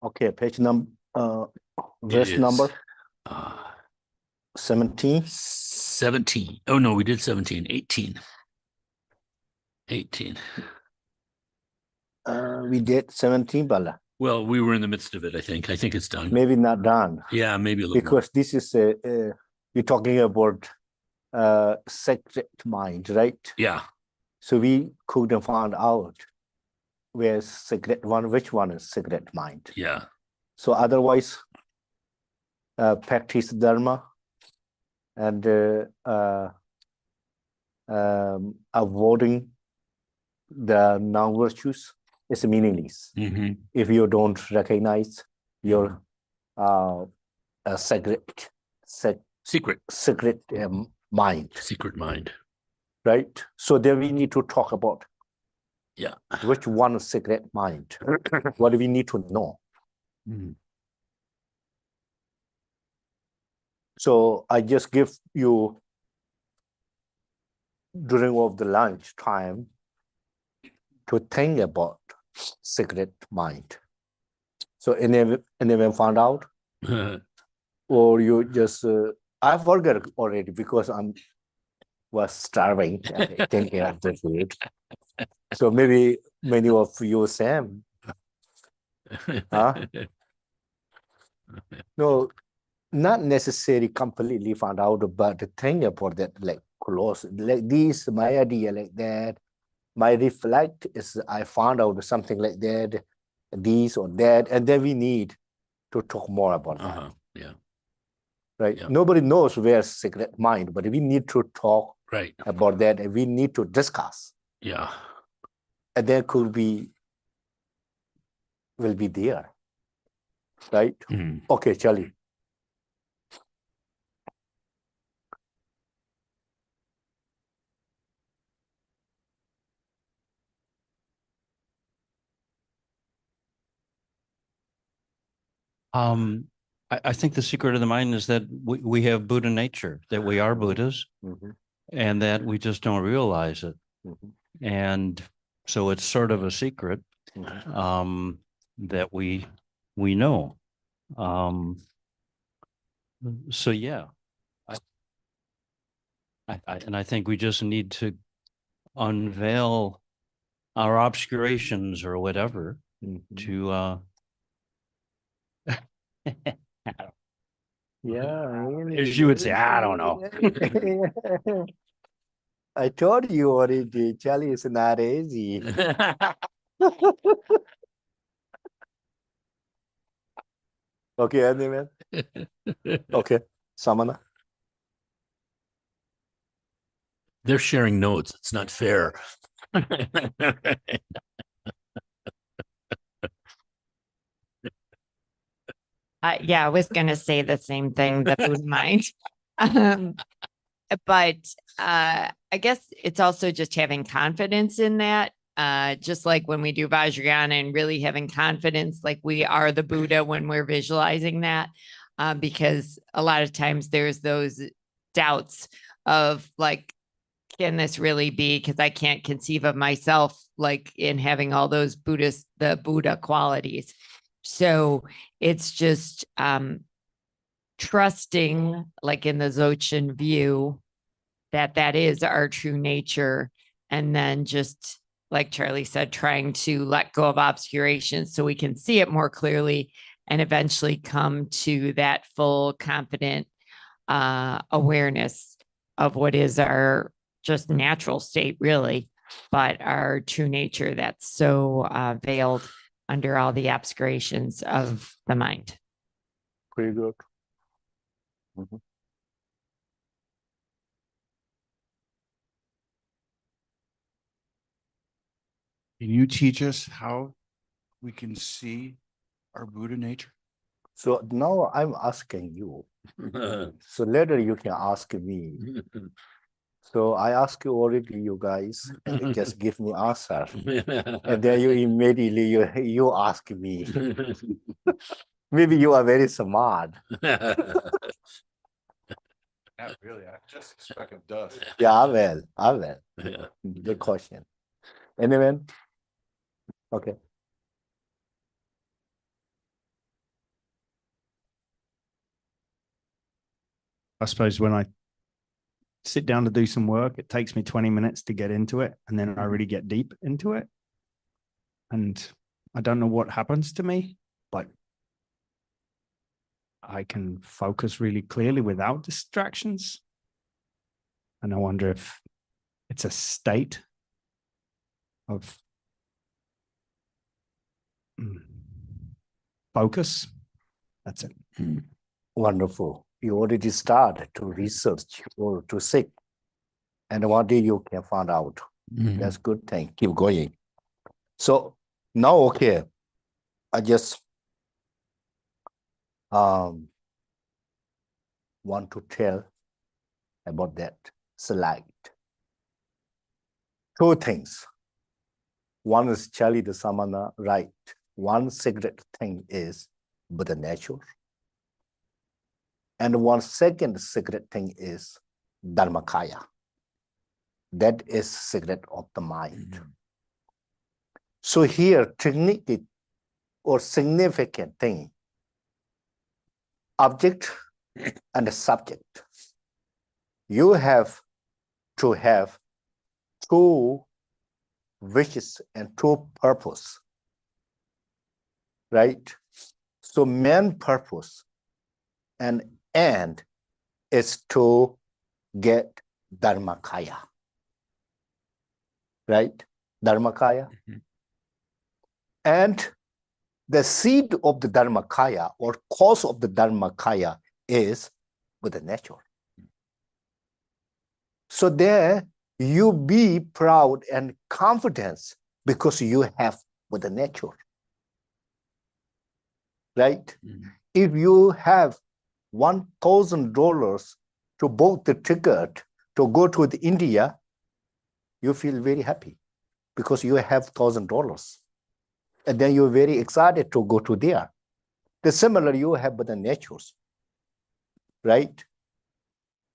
Okay, page number, verse is. number 17. 17. Oh no, we did 17. 18. 18. We did 17, Bala. Well, we were in the midst of it, I think. I think it's done. Maybe not done. Yeah, maybe a little because this is you're talking about sacred mind, right? Yeah. So we couldn't find out where's sacred one, which one is sacred mind. Yeah. So otherwise, practice dharma and avoiding the non-virtues is meaningless if you don't recognize your secret mind. Secret mind. Right? So then we need to talk about which one is secret mind. What do we need to know? So I just give you during of the lunch time to think about secret mind. So anyone found out? Or you just I forgot already because was starving thinking of the food. So maybe many of you Sam. No, not necessarily completely found out, but the thing about that, like close, like this, my idea like that, my reflect is I found out something like that, this or that, and then we need to talk more about that. Yeah. Right. Yeah. Nobody knows where's secret mind, but we need to talk about that, and we need to discuss. Yeah. And there will be there. Right? Okay, Charlie. I think the secret of the mind is that we have Buddha nature, that we are Buddhas, and that we just don't realize it. And so it's sort of a secret that we know. So yeah, I think we just need to unveil our obscurations or whatever to as you would say, I don't know. I told you already, Charlie is not easy. Okay, anyway. Okay, Samana. They're sharing notes. It's not fair. Yeah, I was going to say the same thing, the Buddha mind. But I guess it's also just having confidence in that. Just like when we do Vajrayana and really having confidence, like we are the Buddha when we're visualizing that, because a lot of times there's those doubts of like, can this really be? Because I can't conceive of myself like in having all those the Buddha qualities. So it's just trusting, like in the Dzogchen view, that is our true nature. And then just like Charlie said, trying to let go of obscuration so we can see it more clearly and eventually come to that full confident awareness of what is our just natural state, really, but our true nature that's so veiled under all the obscurations of the mind. Pretty good. Can you teach us how we can see our Buddha nature? So now I'm asking you. So later you can ask me. So I ask you already, you guys, and you just give me answer. And then you immediately you ask me. Maybe you are very smart. Not really. I just expect a dust. Yeah, I will. Yeah. Good question. Anyone? Okay. I suppose when I sit down to do some work, it takes me 20 minutes to get into it. And then I really get deep into it. And I don't know what happens to me, but I can focus really clearly without distractions. And I wonder if it's a state of focus. That's it. Wonderful. You already started to research or to seek. And one day you can find out. That's good thing. Keep going. So now, okay, I just want to tell about that slide. Two things. One is Charlie the Samana, right? One secret thing is Buddha nature. And one second secret thing is Dharmakaya. That is secret of the mind. So here, technique or significant thing, object and subject. You have to have two wishes and two purpose, right? So main purpose and end is to get Dharmakaya, right? Dharmakaya. And the seed of the Dharmakaya or cause of the Dharmakaya is Buddha nature. So there you be proud and confidence because you have Buddha nature, right? If you have $1,000 to book the ticket to go to the India, you feel very happy because you have $1,000. And then you're very excited to go to there. The similar, you have Buddha natures, right?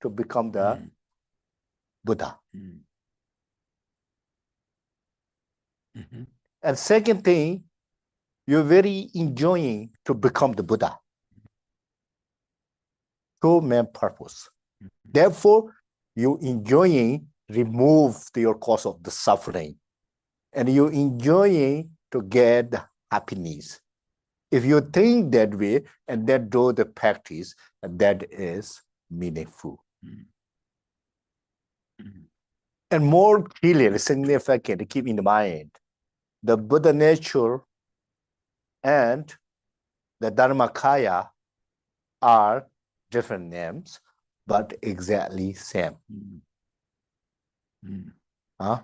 To become the Buddha. And second thing, you're very enjoying to become the Buddha. Two main purpose. Therefore, you enjoying remove your cause of the suffering, and you enjoying to get the happiness. If you think that way and then do the practice, that is meaningful. And more clearly, significant, keep in mind, the Buddha nature and the Dharmakaya are different names, but exactly same. Huh?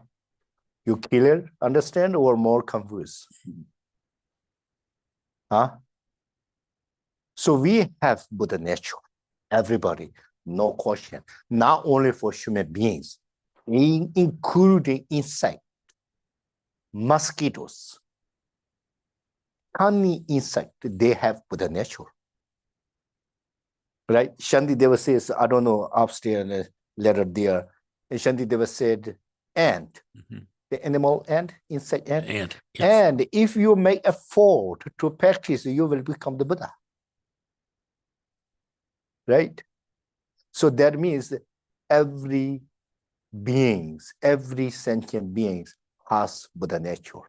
You clear, understand, or more confused? Huh? So we have Buddha nature, everybody, no question, not only for human beings, including insect, mosquitoes, tiny insect, they have Buddha nature. Right? Shantideva says, I don't know, upstairs, letter there, and Shantideva said, ant. The animal ant, insect ant. Yes. And if you make effort to practice, you will become the Buddha. Right? So that means every beings, every sentient beings has Buddha nature.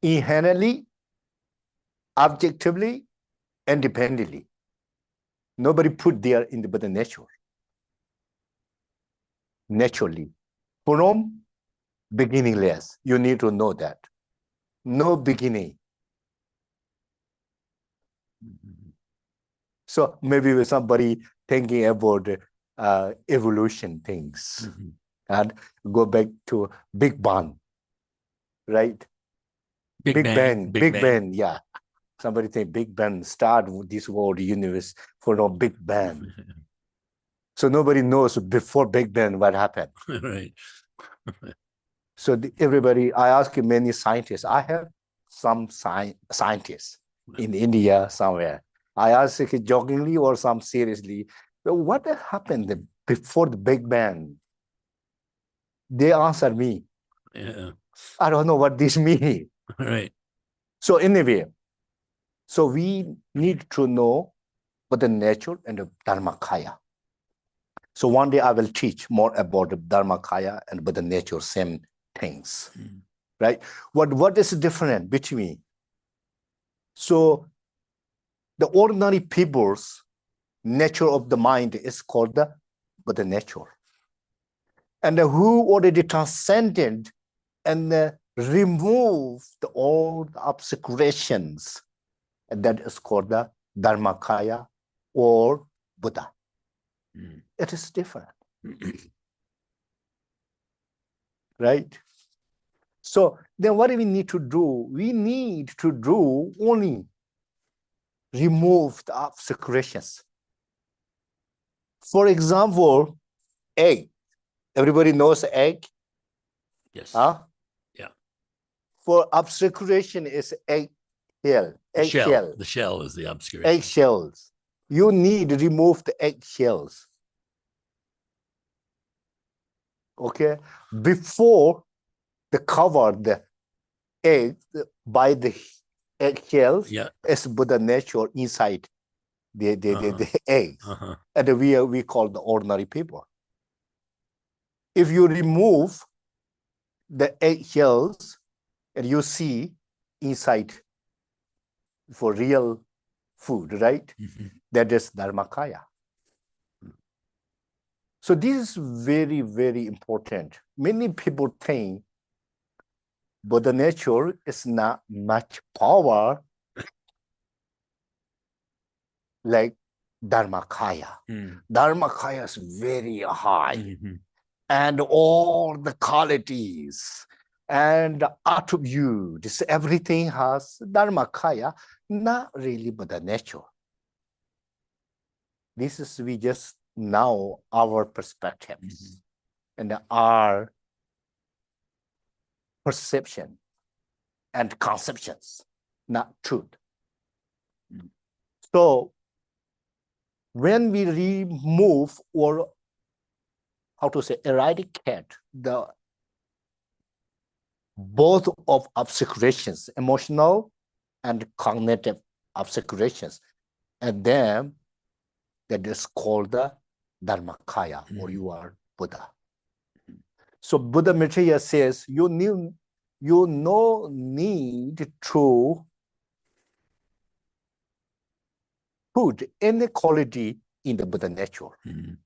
Inherently, objectively, independently. Nobody put there in the Buddha nature. Naturally. From beginningless, you need to know that. No beginning. So maybe with somebody thinking about evolution things and go back to Big Bang, right? Big Bang, yeah. Somebody think Big Bang start this world universe for no Big Bang. So nobody knows before Big Bang what happened. Right. So everybody, I ask many scientists. I have some scientists in India somewhere. I ask jokingly or some seriously, what happened before the Big Bang? They answer me. Yeah. I don't know what this means. Right. So anyway, so we need to know what the nature and the Dharmakaya. So one day I will teach more about the Dharmakaya and Buddha nature, same things, right? What is different between? So the ordinary people's nature of the mind is called the Buddha nature. And who already transcended and removed all the obscurations, and that is called the Dharmakaya or Buddha. It is different. Right? So then what do we need to do? We need to do only remove the obscurations. For example, egg. Everybody knows egg? Yes. Huh? Yeah. For obscuration is egg shell. The shell. Eggshell. The shell is the obscuration. Eggshells. You need to remove the eggshells. Okay? Before the cover, the egg by the eggshells Yeah. is Buddha nature inside the egg. And we call the ordinary people. If you remove the eggshells and you see inside for real food, right? That is Dharmakaya. So this is very, very important. Many people think Buddha nature is not much power like Dharmakaya. Dharmakaya is very high. And all the qualities and attributes, everything has Dharmakaya, not really Buddha nature. This is we just now our perspectives and our perception and conceptions, not truth. So when we remove or how to say eradicate the both of obscurations, emotional and cognitive obscurations, and then that is called the Dharmakaya, or you are Buddha. So Buddha Maitreya says you no need to put any quality in the Buddha nature. And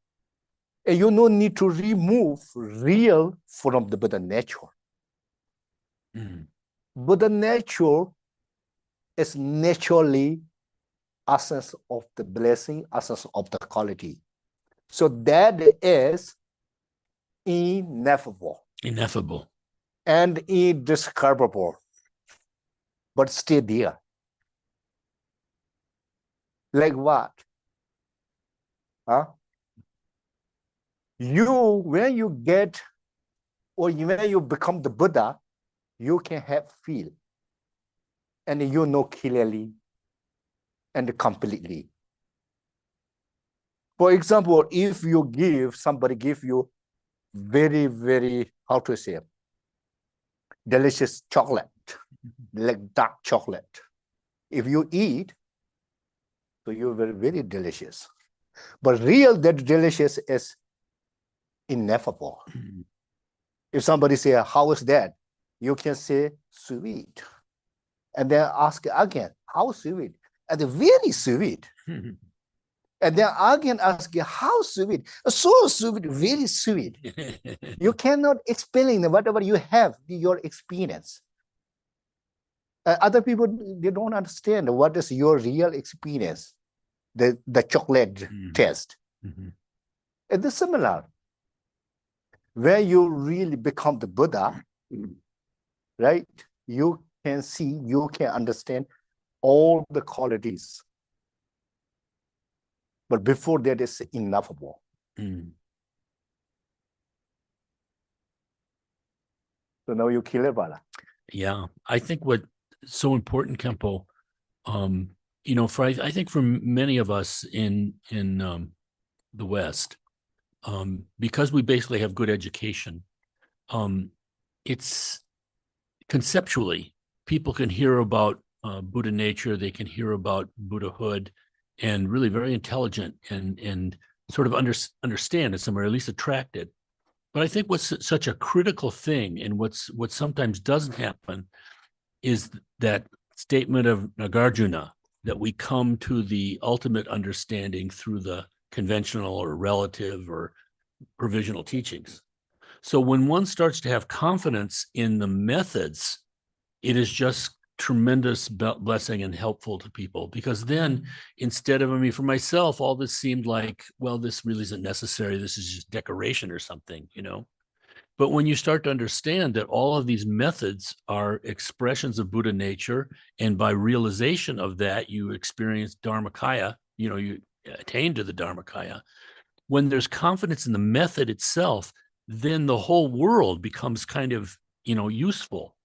you no need to remove real from the Buddha nature. Buddha nature is naturally essence of the blessing, essence of the quality. So that is ineffable. Ineffable. And indescribable, but still there. Like what? Huh? When you get, or when you become the Buddha, you can have feel. And you know clearly and completely. For example, if somebody give you very, very, how to say, delicious chocolate, like dark chocolate. If you eat, so you're very, very delicious. But real that delicious is ineffable. If somebody say, how is that? You can say, sweet. And then ask again, how sweet? And very sweet. And then again ask, how sweet? So sweet, very sweet. You cannot explain whatever you have, your experience. Other people, they don't understand what is your real experience, the chocolate taste. It is similar. When you really become the Buddha, right? You can see, you can understand all the qualities. But before that is ineffable. So now you kill it, Bala. Yeah, I think what's so important, Khenpo, I think for many of us in the West, because we basically have good education, it's conceptually, people can hear about Buddha nature, they can hear about Buddhahood, and really very intelligent and sort of understand it somewhere, at least attracted. But I think what's such a critical thing, and what sometimes doesn't happen, is that statement of Nagarjuna, that we come to the ultimate understanding through the conventional or relative or provisional teachings. So when one starts to have confidence in the methods, it is just tremendous blessing and helpful to people, because then instead of, I mean, for myself, all this seemed like, well, this really isn't necessary. This is just decoration or something, you know. But when you start to understand that all of these methods are expressions of Buddha nature, and by realization of that, you experience Dharmakaya, you know, you attain to the Dharmakaya. When there's confidence in the method itself, then the whole world becomes kind of, you know, useful.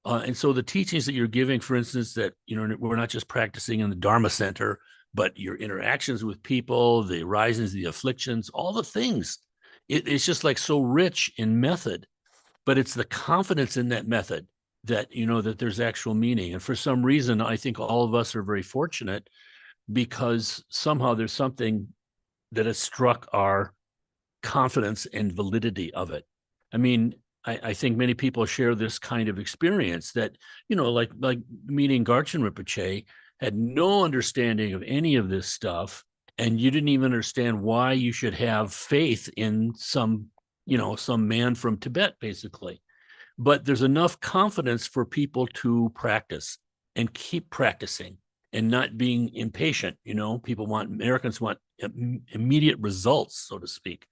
And so the teachings that you're giving, for instance, that, you know, we're not just practicing in the Dharma Center, but your interactions with people, the risings, the afflictions, all the things, it's just like so rich in method, but it's the confidence in that method that, you know, that there's actual meaning. And for some reason, I think all of us are very fortunate, because somehow there's something that has struck our confidence and validity of it. I mean, I think many people share this kind of experience that, you know, like meeting Garchen Rinpoche, had no understanding of any of this stuff, and you didn't even understand why you should have faith in some, you know, some man from Tibet, basically. But there's enough confidence for people to practice and keep practicing and not being impatient. You know, Americans want immediate results, so to speak.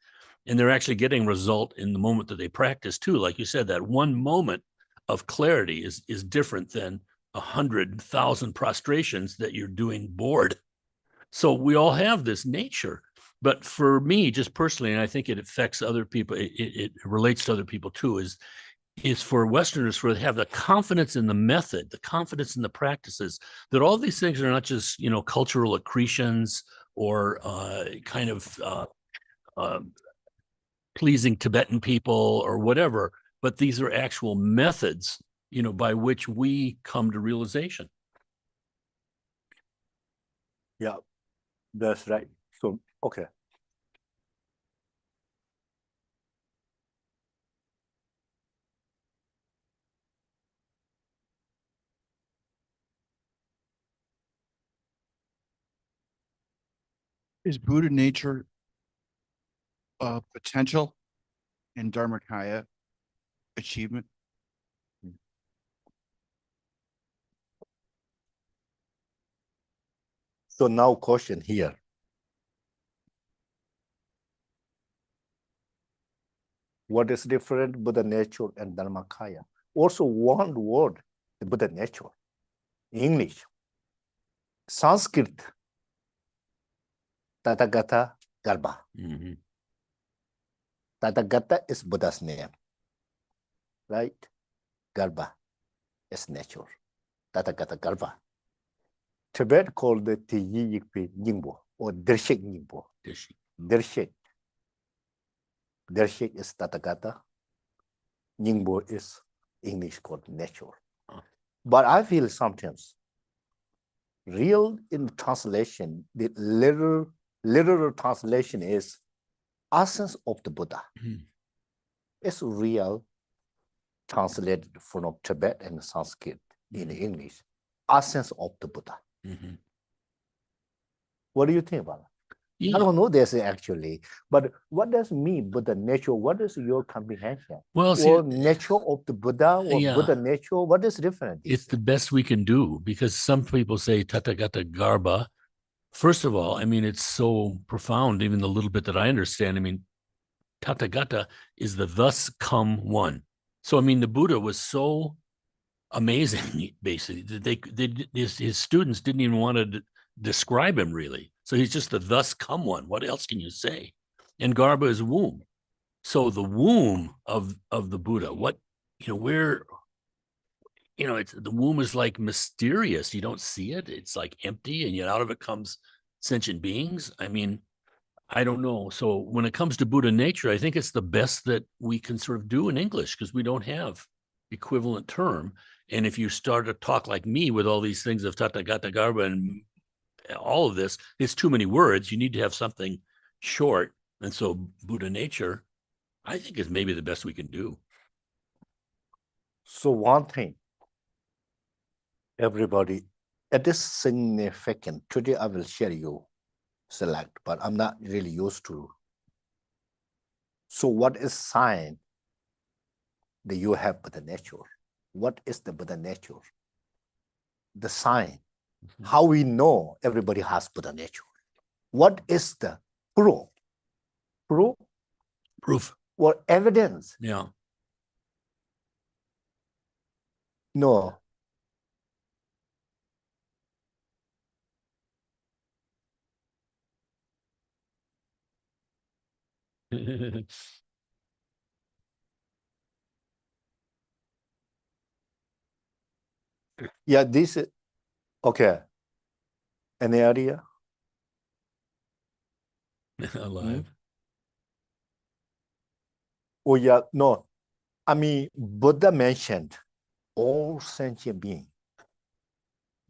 And they're actually getting result in the moment that they practice too. Like you said, that one moment of clarity is different than 100,000 prostrations that you're doing bored. So we all have this nature. But for me, just personally, and I think it affects other people, it relates to other people too, is for Westerners, for have the confidence in the method, the confidence in the practices, that all these things are not just, you know, cultural accretions or kind of pleasing Tibetan people or whatever, but these are actual methods, you know, by which we come to realization. Yeah, that's right. So, okay. Is Buddha nature potential in Dharmakaya achievement? So now question here. What is different Buddha nature and Dharmakaya? Also one word, the Buddha nature, English. Sanskrit, Tathagata Garbha. Mm-hmm. Tathagata is Buddha's name, right? Garbha is nature. Tathagata Garbha. Tibet called the Tiyi Yikpi Nyingbo or Dershik Nyingbo. Dershik. Dershik is Tathagata. Nyingbo is English called nature. But I feel sometimes real in translation, the literal translation is essence of the Buddha. Mm-hmm. It's real translated from Tibet and Sanskrit in English. Essence of the Buddha. Mm-hmm. What do you think about it? Yeah. I don't know this actually, but what does mean Buddha nature? What is your comprehension? Well, see, or nature of the Buddha or yeah. Buddha nature? What is different? It's the best we can do, because some people say Tathagata Garbha. First of all, I mean, it's so profound, even the little bit that I understand. I mean, Tathagata is the thus come one. So, I mean, the Buddha was so amazing, basically, that his students didn't even want to describe him really. So he's just the thus come one. What else can you say? And Garbha is womb. So the womb of the Buddha, what, you know, where, you know, it's the womb is like mysterious. You don't see it. It's like empty, and yet out of it comes sentient beings. I mean, I don't know. So when it comes to Buddha nature, I think it's the best that we can sort of do in English, because we don't have equivalent term. And if you start to talk like me with all these things of Tathagata Garbha and all of this, it's too many words. You need to have something short. And so Buddha nature, I think, is maybe the best we can do. So one thing, everybody, it is significant. Today I will share you select, but I'm not really used to. So what is sign that you have Buddha nature? What is the Buddha nature? The sign. How we know everybody has Buddha nature? What is the proof? Proof. Or evidence? Yeah. No. Yeah, this is okay. Any idea? Alive. Oh yeah, no. I mean, Buddha mentioned all sentient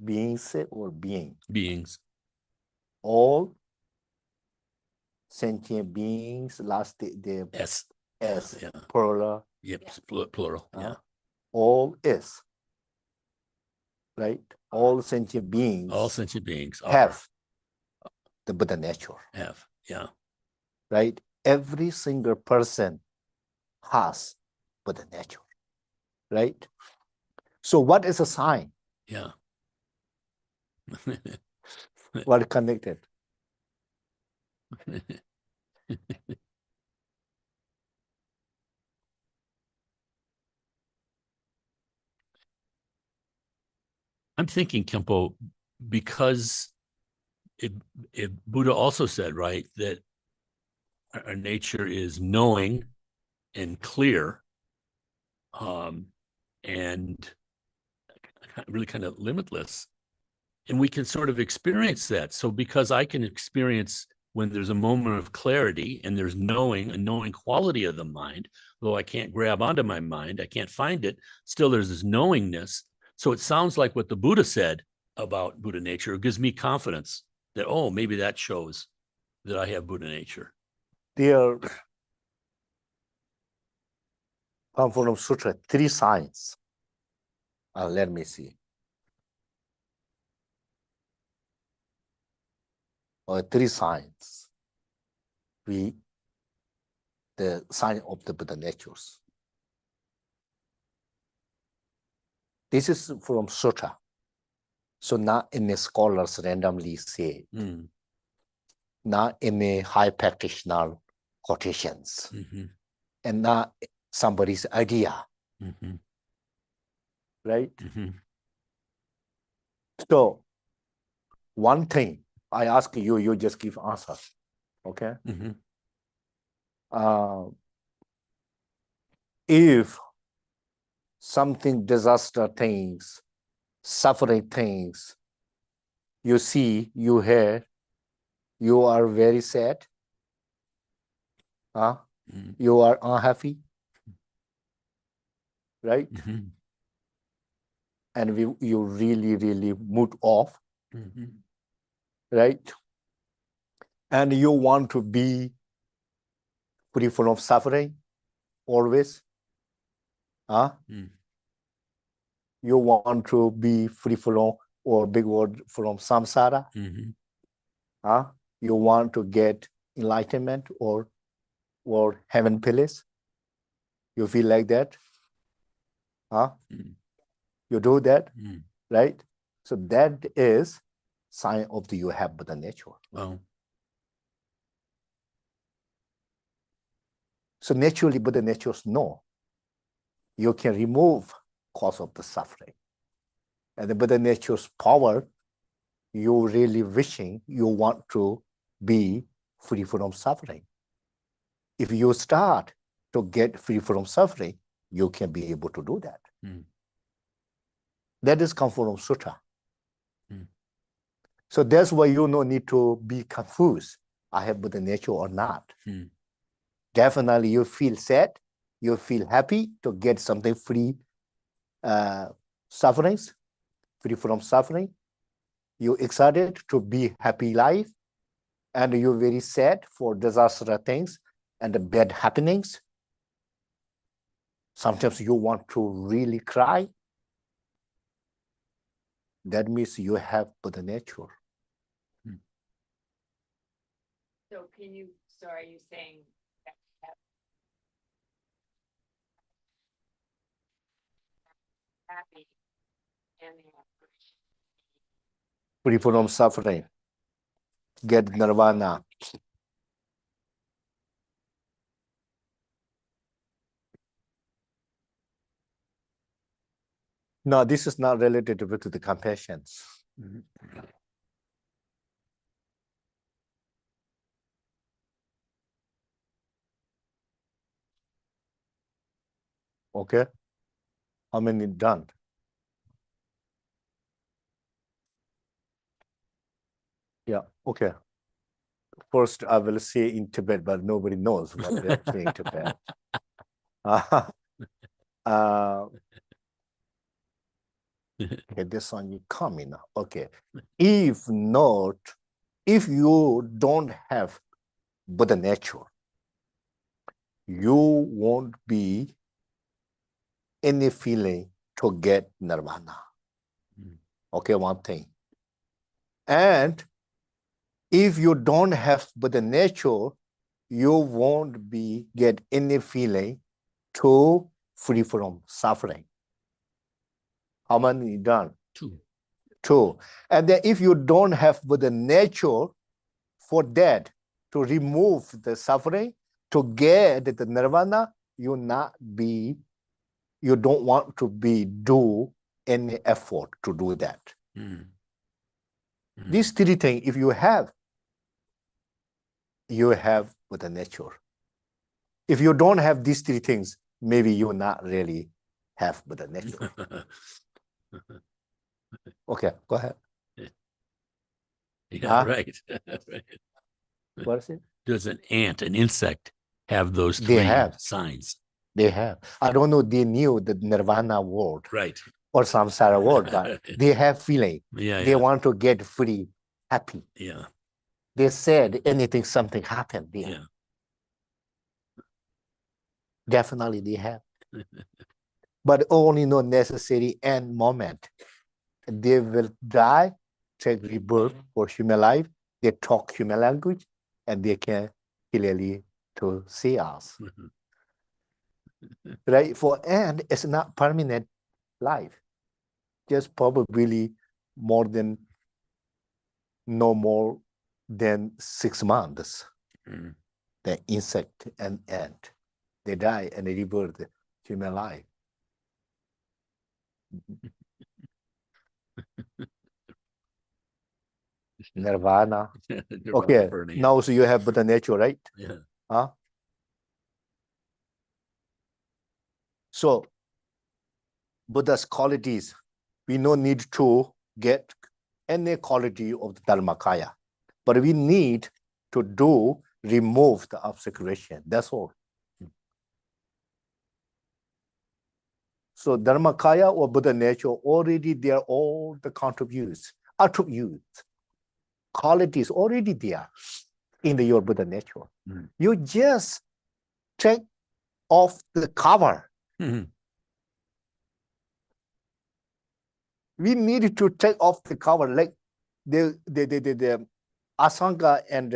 beings or being, Beings. all sentient beings. Last the S. S Yeah. plural. Yep. Plural. Yeah. All is right. All sentient beings All sentient beings are, have the Buddha nature, have. Yeah. right? Every single person has Buddha nature, right? So what is a sign? Yeah. What connected? I'm thinking, Khenpo, because it Buddha also said, right, that our nature is knowing and clear, and really kind of limitless. And we can sort of experience that. So because I can experience when there's a moment of clarity and there's knowing, a knowing quality of the mind, though I can't grab onto my mind, I can't find it, still there's this knowingness. So it sounds like what the Buddha said about Buddha nature. It gives me confidence that, oh, maybe that shows that I have Buddha nature. There come from Sutra 3 signs. Let me see. Or 3 signs. The sign of the Buddha natures. This is from Sutra. So not any scholars randomly say, not any high practitioner quotations, and not somebody's idea, right? So one thing I ask you, you just give answer, okay? If something disaster things, suffering things, you see, you hear, you are very sad, you are unhappy, right? And you really, really mood off, right? And you want to be free from suffering always. You want to be free from, or big word, from samsara. You want to get enlightenment or heaven palace. You feel like that? You do that, right? So that is sign of the you have Buddha nature. Wow. So naturally, Buddha natures know you can remove cause of the suffering. And the Buddha nature's power, you really wishing you want to be free from suffering. If you start to get free from suffering, you can be able to do that. That is come from Sutra. So that's why you no need to be confused. I have Buddha nature or not. Definitely you feel sad, you feel happy to get something free sufferings, free from suffering. You excited to be happy life, and you're very sad for disaster things and the bad happenings. Sometimes you want to really cry. That means you have Buddha nature. So so are you saying that happy and Free from suffering. Get nirvana. No, this is not related to the compassion. Okay. How many done? Yeah, okay. First, I will say in Tibet, but nobody knows what they're saying in Tibet. Okay, this one you coming now. Okay. If not, if you don't have Buddha nature, you won't be any feeling to get nirvana. Okay, one thing. And if you don't have Buddha nature, you won't be get any feeling to free from suffering. How many done? Two. And then if you don't have Buddha nature, for that, to remove the suffering, to get the nirvana, you don't want to do any effort to do that. These three things, if you have Buddha nature. If you don't have these three things, maybe you not really have Buddha nature. Okay, go ahead. Yeah, right. Right. What is it? Does an ant, an insect, have those They three have. signs? They have. I don't know, they knew the nirvana word Right. or samsara word, but they have feeling. Yeah. They want to get free, happy. Yeah. They said anything, something happened there. Yeah. Definitely they have. But only no necessary end moment. They will die, take rebirth for human life. They talk human language, and they can clearly to see us. Right? For ant, it's not permanent life. Just probably no more than 6 months. The insect and ant, they die and they rebirth human life. Nirvana. Okay, now so you have Buddha nature, right? Yeah. Huh? So Buddha's qualities, we no need to get any quality of the Dharmakaya, but we need to remove the obscuration. That's all. So Dharmakaya or Buddha nature, already there are all the attributes, qualities already there in your Buddha nature. You just take off the cover. We need to take off the cover, like the Asanga and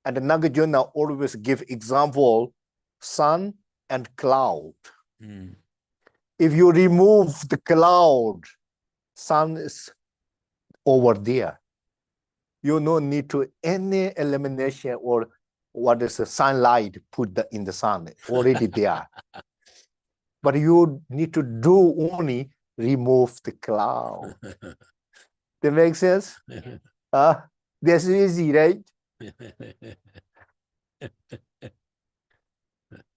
Nagarjuna always give example, sun and cloud. If you remove the cloud, sun is over there. You don't need to any elimination or what is the sunlight put in the sun, already there. But you need to do only remove the cloud. That makes sense? That's easy, right?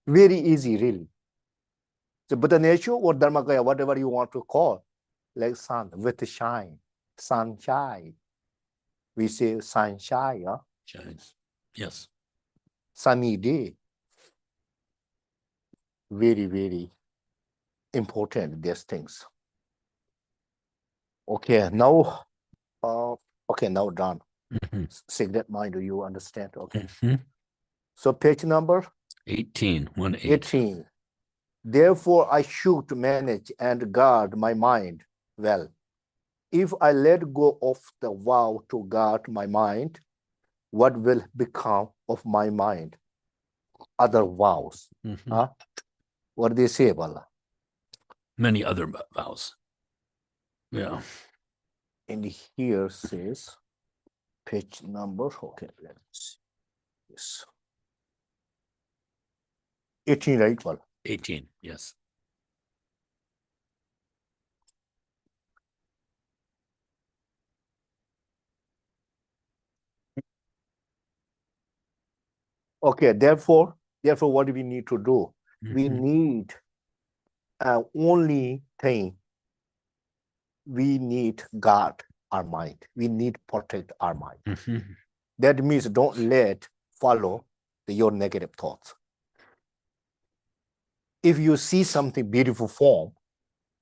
Very easy, really. So Buddha nature or Dharmakaya, whatever you want to call, like sun with the shine, sunshine. We say sunshine, Shines. Yes. sunny day. Very, very important, these things. Okay, now, now done. Mhm. Cigarette mind, do you understand? Okay. Mhm. So page number 18, 1-8. 18. Therefore, I should manage and guard my mind well. If I let go of the vow to guard my mind, what will become of my mind? Other vows. Mhm. Huh? What do they say, Bala? Many other vows. Yeah. And here says, page number, okay, let's see. Yes. 18, right? Bala? 18, yes. Okay, therefore, what do we need to do? We Mhm. need only thing, we need guard our mind. We need protect our mind. Mhm. That means don't let follow your negative thoughts. If you see something beautiful form,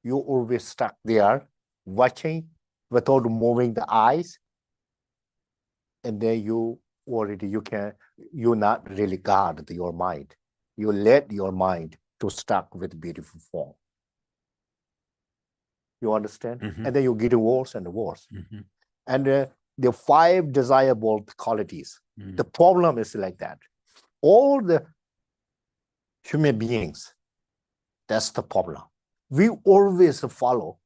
you always stuck there watching without moving the eyes, and then you not really guard your mind. You let your mind to stuck with beautiful form. You understand? Mhm. And then you get worse and worse. Mhm. And the 5 desirable qualities. Mhm. The problem is like that. All the human beings, that's the problem. We always follow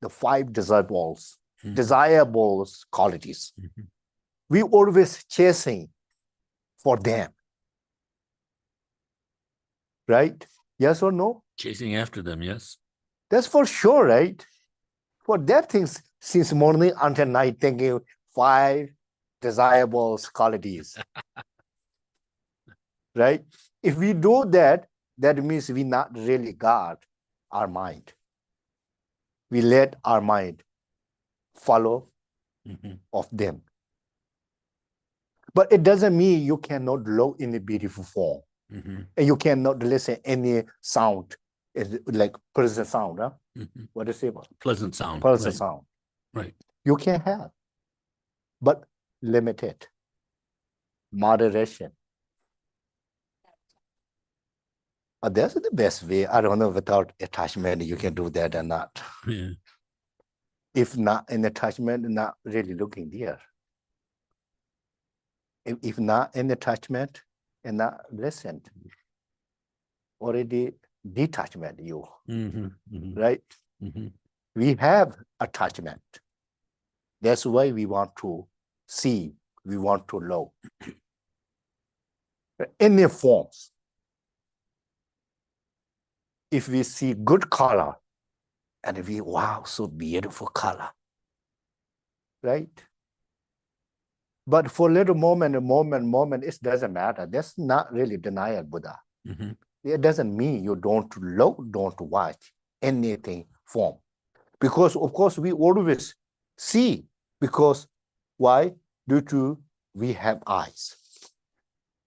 the 5 desirables, Mhm. desirable qualities. Mhm. We always chasing for them. Right? Yes or no? Chasing after them, yes. That's for sure, right? For that things since morning until night, thinking 5 desirable qualities. Right? If we do that, that means we not really guard our mind. We let our mind follow Mhm. of them. But it doesn't mean you cannot look in a beautiful form. Mhm. And you cannot listen any sound, like pleasant sound. Huh? Mhm. What is it? Pleasant sound. Pleasant Right. sound. Right. You can have, but limited, moderation. That's the best way. I don't know, without attachment, you can do that or not. Yeah. If not in attachment, not really looking there. If not in attachment and not listened, already detachment you, Mhm. Mhm. right? Mhm. We have attachment. That's why we want to see, we want to know. Any forms. If we see good color, and we, wow, so beautiful color, right? But for little moment, it doesn't matter. That's not really denial, Buddha. Mhm. It doesn't mean you don't look, don't watch anything form. Because of course we always see, because why? Due to we have eyes.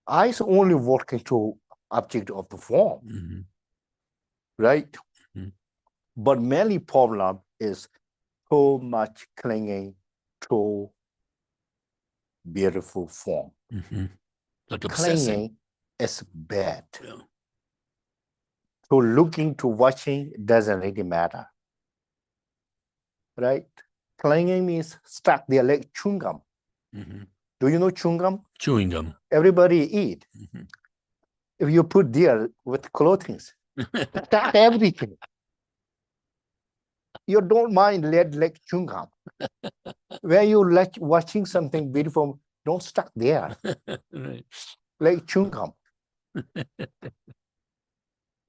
Eyes only working to object of the form, Mhm. right? Mhm. But mainly problem is so much clinging to beautiful form. Mhm. Like obsessing. Clinging is bad. Yeah. So looking to watching doesn't really matter, right? Clinging means stuck there like chewing gum. Mhm. Do you know chewing gum? Chewing gum. Everybody eat. Mhm. If you put there with clothing, stuck everything. You don't mind let like chewing gum. When you like watching something beautiful, don't stuck there Right. like chewing gum.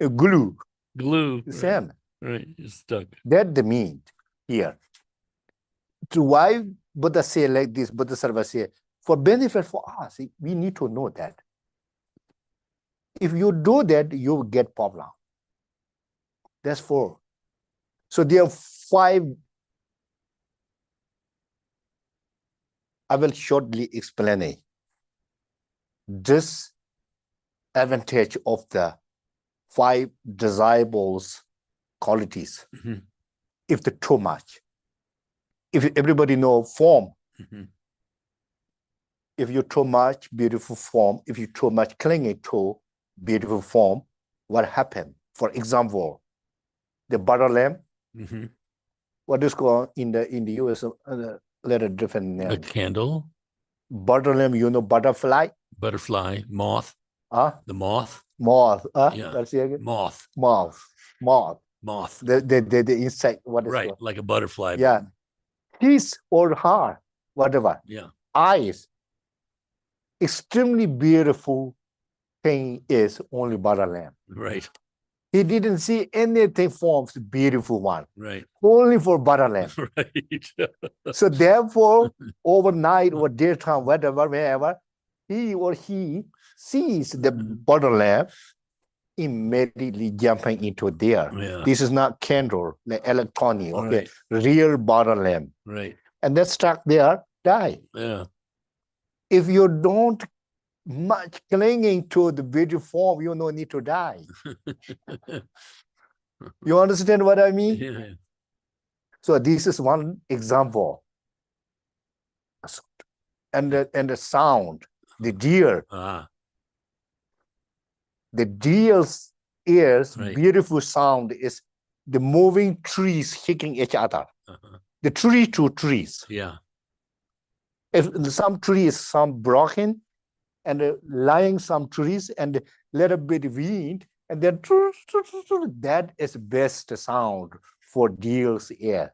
Glue, Glue. the Right. same. Right. You're stuck. That the mean here. To why Buddha say like this, Bodhisattva say, for benefit for us, we need to know that. If you do that, you will get problem. That's 4. So there are 5. I will shortly explain it. This advantage of the 5 desirables qualities. Mhm. If the too much, if everybody know form, Mhm. if you too much beautiful form, if you too much clinging to beautiful form, what happened? For example, the butter lamp, Mhm. what is called in the US, little different The name. candle, Butter lamp, you know, butterfly, butterfly, moth, huh? the moth, Moth, Yeah. Let's see again. moth, Moth. moth. The insect, what is Right, called? like a butterfly. but- Yeah. His or her, whatever, Yeah. eyes, extremely beautiful thing is only butter lamp. Right. He didn't see anything forms beautiful one, Right. only for butter lamp. Right. So therefore, overnight or daytime, whatever, wherever, he or he sees the butter lamp, immediately jumping into there. Yeah. This is not candle, like electronic, okay? Right. Real butter lamp. Right. And then stuck there, die. Yeah. If you don't much clinging to the video form, you no need to die. You understand what I mean? Yeah. So this is one example. And the sound, the deer, Ah. the deer's ears, Right. beautiful sound is the moving trees hitting each other. Uh-huh. The tree to trees. Yeah. If some trees, some broken, and lying some trees and little bit wind, and then that is best sound for deer's ear.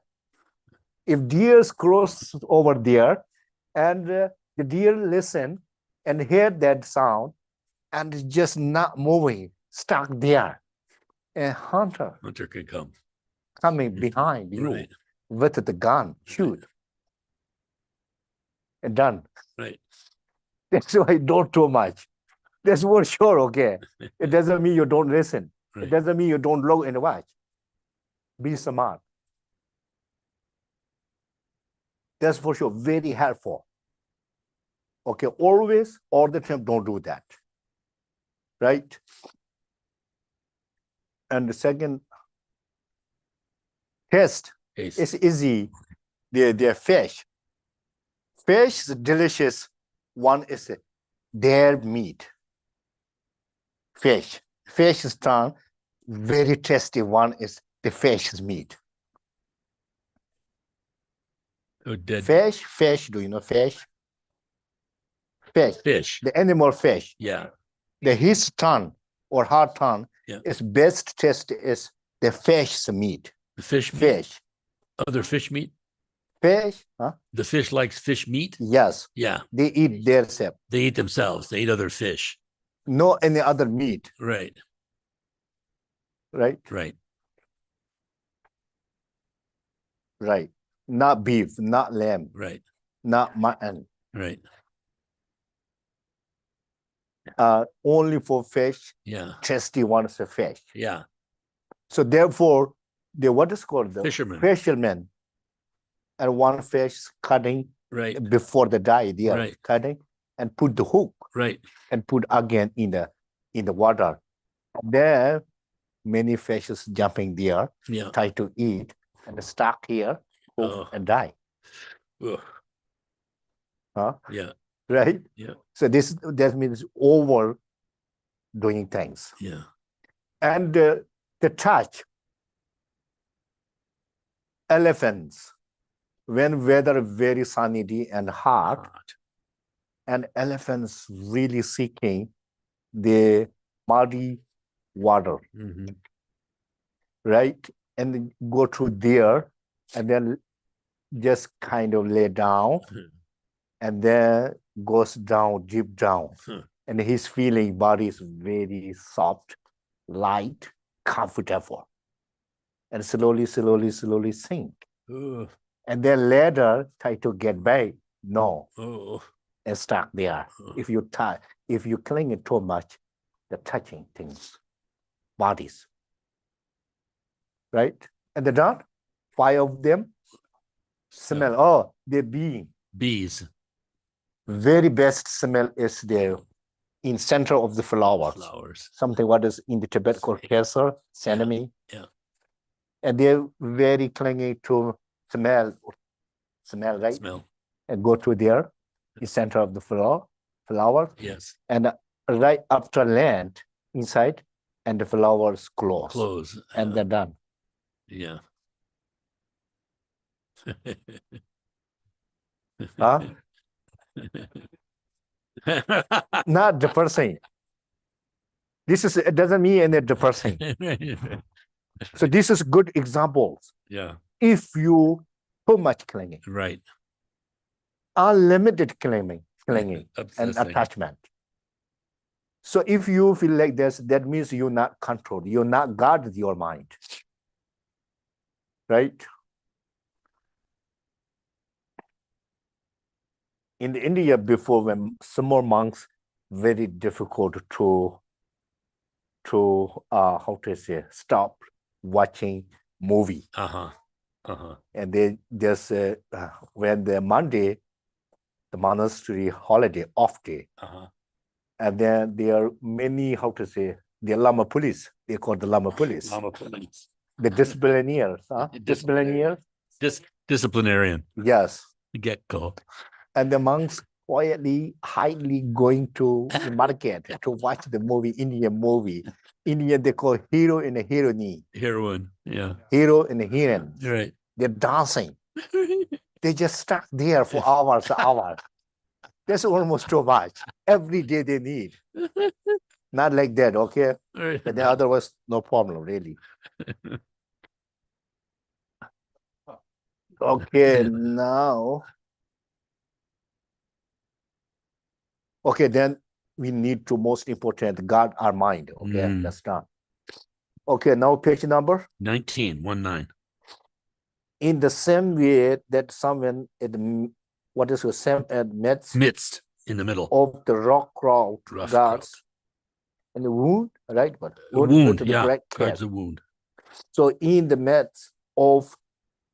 If deers cross over there, and the deer listen and hear that sound, and just not moving, stuck there, a hunter Hunter can come. coming behind you Right. with the gun, shoot, and done. Right. That's why don't too much. That's for sure, okay. It doesn't mean you don't listen. It Right. doesn't mean you don't look and watch. Be smart. That's for sure, very helpful. Okay, always, all the time, don't do that. Right? And the second test Taste. is easy. They're fish. Fish is delicious. One is their meat. Fish. Fish is tongue, very tasty. One is the fish's meat. Oh, dead Fish, do you know fish? Fish, fish. the animal fish. Yeah. His tongue or her tongue Yeah. is best taste is the fish's meat. The fish meat. Fish. Other fish meat. Fish, huh? The fish likes fish meat. Yes, Yeah. they eat their self. They eat themselves. They eat other fish. No any other meat, Right. right? Right. Right. Not beef, not lamb, Right. not mutton. Right. Only for fish, Yeah. tasty one is a fish. Yeah. So therefore, the what is called the Fisherman. fisherman, and one fish cutting Right. before the die, they are Right. cutting and put the hook Right. and put again in the water. There, many fishes jumping there, Yeah. try to eat and stuck here, hook Oh. and die. Ugh. Huh? Yeah. Right? Yeah. So that means over doing things. Yeah. And the touch, elephants, when weather very sunny day and hot, Hot. and elephants really seeking the muddy water, Mhm. right? And then go through there and then just kind of lay down Hmm. and then goes down, deep down. Hmm. And his feeling body is very soft, light, comfortable. And slowly sink. Ugh. And then later try to get back. No, Oh. and stuck there. If you cling it too much, the touching things, bodies. Right? And the done, 5 of them smell. Oh, they're being. Bees. Very best smell is there in center of the flowers. Flowers. Something what is in the Tibet called kesar, sesame. Yeah. And they're very clingy to smell, right? Smell. And go to there in center of the flower, Yes. and right after land inside, and the flowers close, Close. and they're done. Yeah. Huh? Not the person. It doesn't mean any the person. So this is good examples. Yeah. If you too much clinging, Right. unlimited clinging and Obsessing. attachment. So if you feel like this, that means you're not controlled. You're not guarded your mind. Right? In India, before, when some more monks, very difficult to how to say, stop watching movie. Uh-huh. Uh-huh. And they just when the Monday, the monastery holiday, off day, Uh-huh. and then there are many, how to say, the Lama police. They call the Lama police. Lama police. The disciplinarians, huh? Disciplinarians. Disciplinarian. Yes. Get-go. And the monks quietly, hidely going to the market to watch the movie, Indian movie. Indian, they call hero and a heroine. Heroine. Yeah. Hero and a heroine. Right. They're dancing. They just stuck there for hours and hours. That's almost too much. Every day they need. Not like that, okay? Right. But then otherwise, no problem, really. Okay, now. Okay, then we need to, most important, guard our mind. Okay, that's done. Okay, now page number 19. In the same way that someone at what is the same at Midst in the middle. of the rock crowd Rough guards and the wound, right? But Wound, the yeah. black Guards cat. the wound. So in the midst of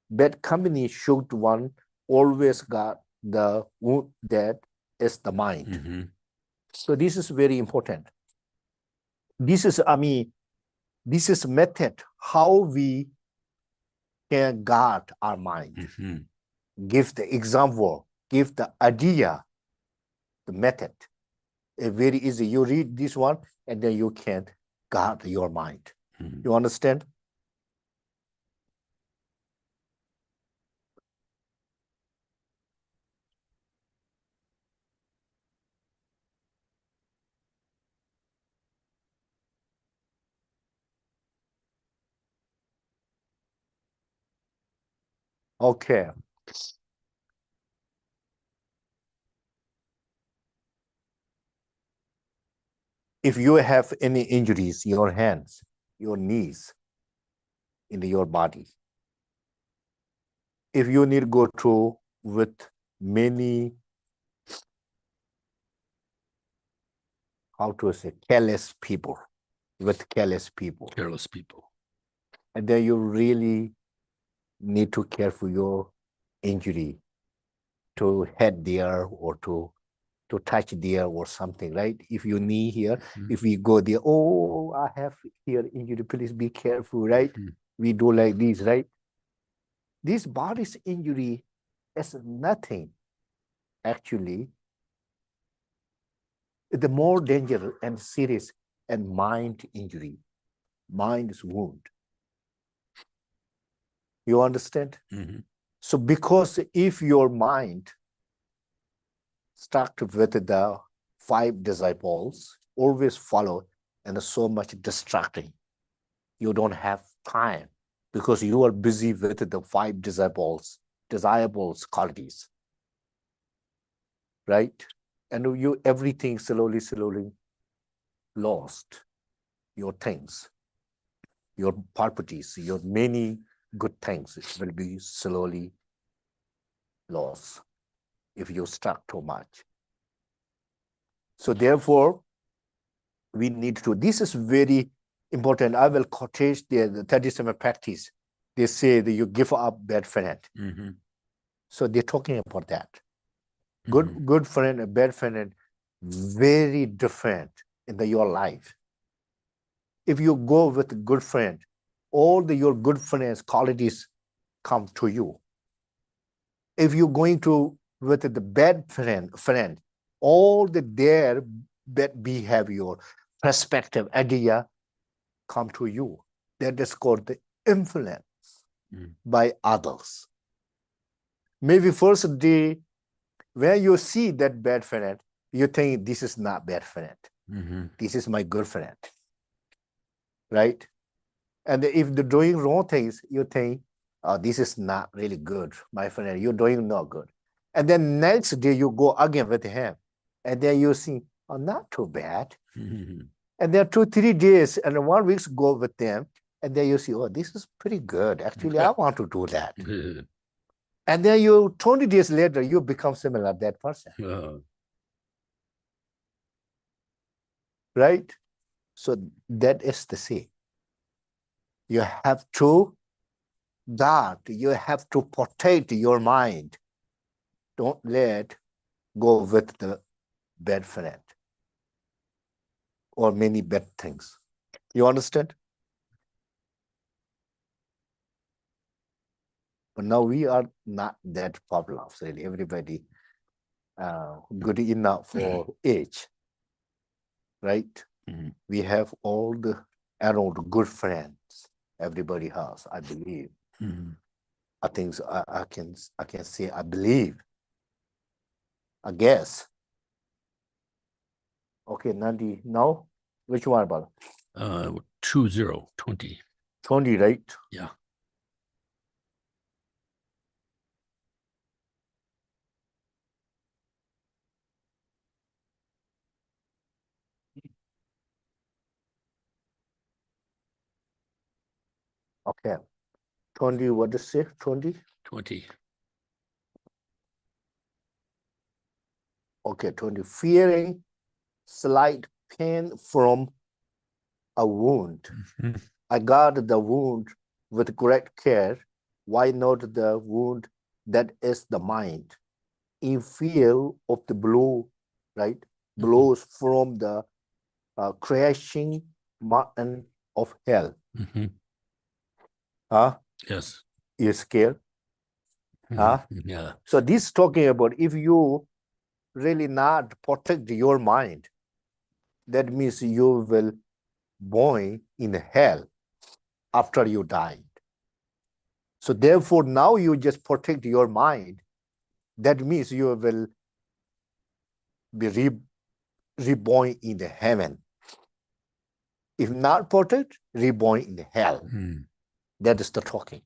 bad company, should one always guard the wound that is the mind. Mm-hmm. So this is very important. This is, this is method how we can guard our mind. Mm-hmm. Give the example, give the idea, the method. It's very easy. You read this one and then you can guard your mind. Mm-hmm. You understand? Okay. If you have any injuries, your hands, your knees, in your body, if you need to go to with many, how to say, careless people, Careless people. and then you really need to care for your injury, to head there or to touch there or something, right? If you knee here, if we go there, oh, I have here injury, please be careful, right? We do like this, right? This body's injury is nothing, actually. The more dangerous and serious and mind injury, mind's wound. You understand? Mm-hmm. So because if your mind stuck with the 5 disciples, always follow and so much distracting, you don't have time because you are busy with the 5 disciples, desirable qualities, right? And you everything slowly lost. Your things, your properties, your many good things will be slowly lost if you stuck too much. So therefore, we need to, this is very important. I will quote the 37 practice. They say that you give up bad friend. Mm-hmm. So they're talking about that. Mm-hmm. Good friend and bad friend, very different in your life. If you go with a good friend, all your good friends' qualities come to you. If you're going to with the bad friend, all their bad behavior, perspective, idea come to you. That is called the influence by others. Maybe first day, when you see that bad friend, you think this is not bad friend. This is my good friend, right? And if they're doing wrong things, you think, oh, this is not really good, my friend. You're doing not good. And then next day you go again with him, and then you see, oh, not too bad. And then 2-3 days and 1 week go with them, and then you see, oh, this is pretty good. Actually, I want to do that. And then you 20 days later, you become similar to that person. Right? So that is the same. You have to guard, you have to protect your mind. Don't let go with the bad friend or many bad things. You understand? But now we are not that popular, really. Everybody good enough for age, right? We have all the around good friends. Everybody has, I believe. I think so, I can say I believe. I guess. Okay, Nandi. Now, which one about? 2020. 20, right? Yeah. Okay. 20, what is it? 20? 20. Okay, 20. Fearing slight pain from a wound. I guard the wound with great care. Why not the wound that is the mind? In fear of the blow, right? Blows from the crashing mountain of hell. Yes. You're scared? Yeah. So this talking about if you really not protect your mind, that means you will born in hell after you died. So therefore, now you just protect your mind. That means you will be reborn in the heaven. If not protect, reborn in the hell. That is the talking.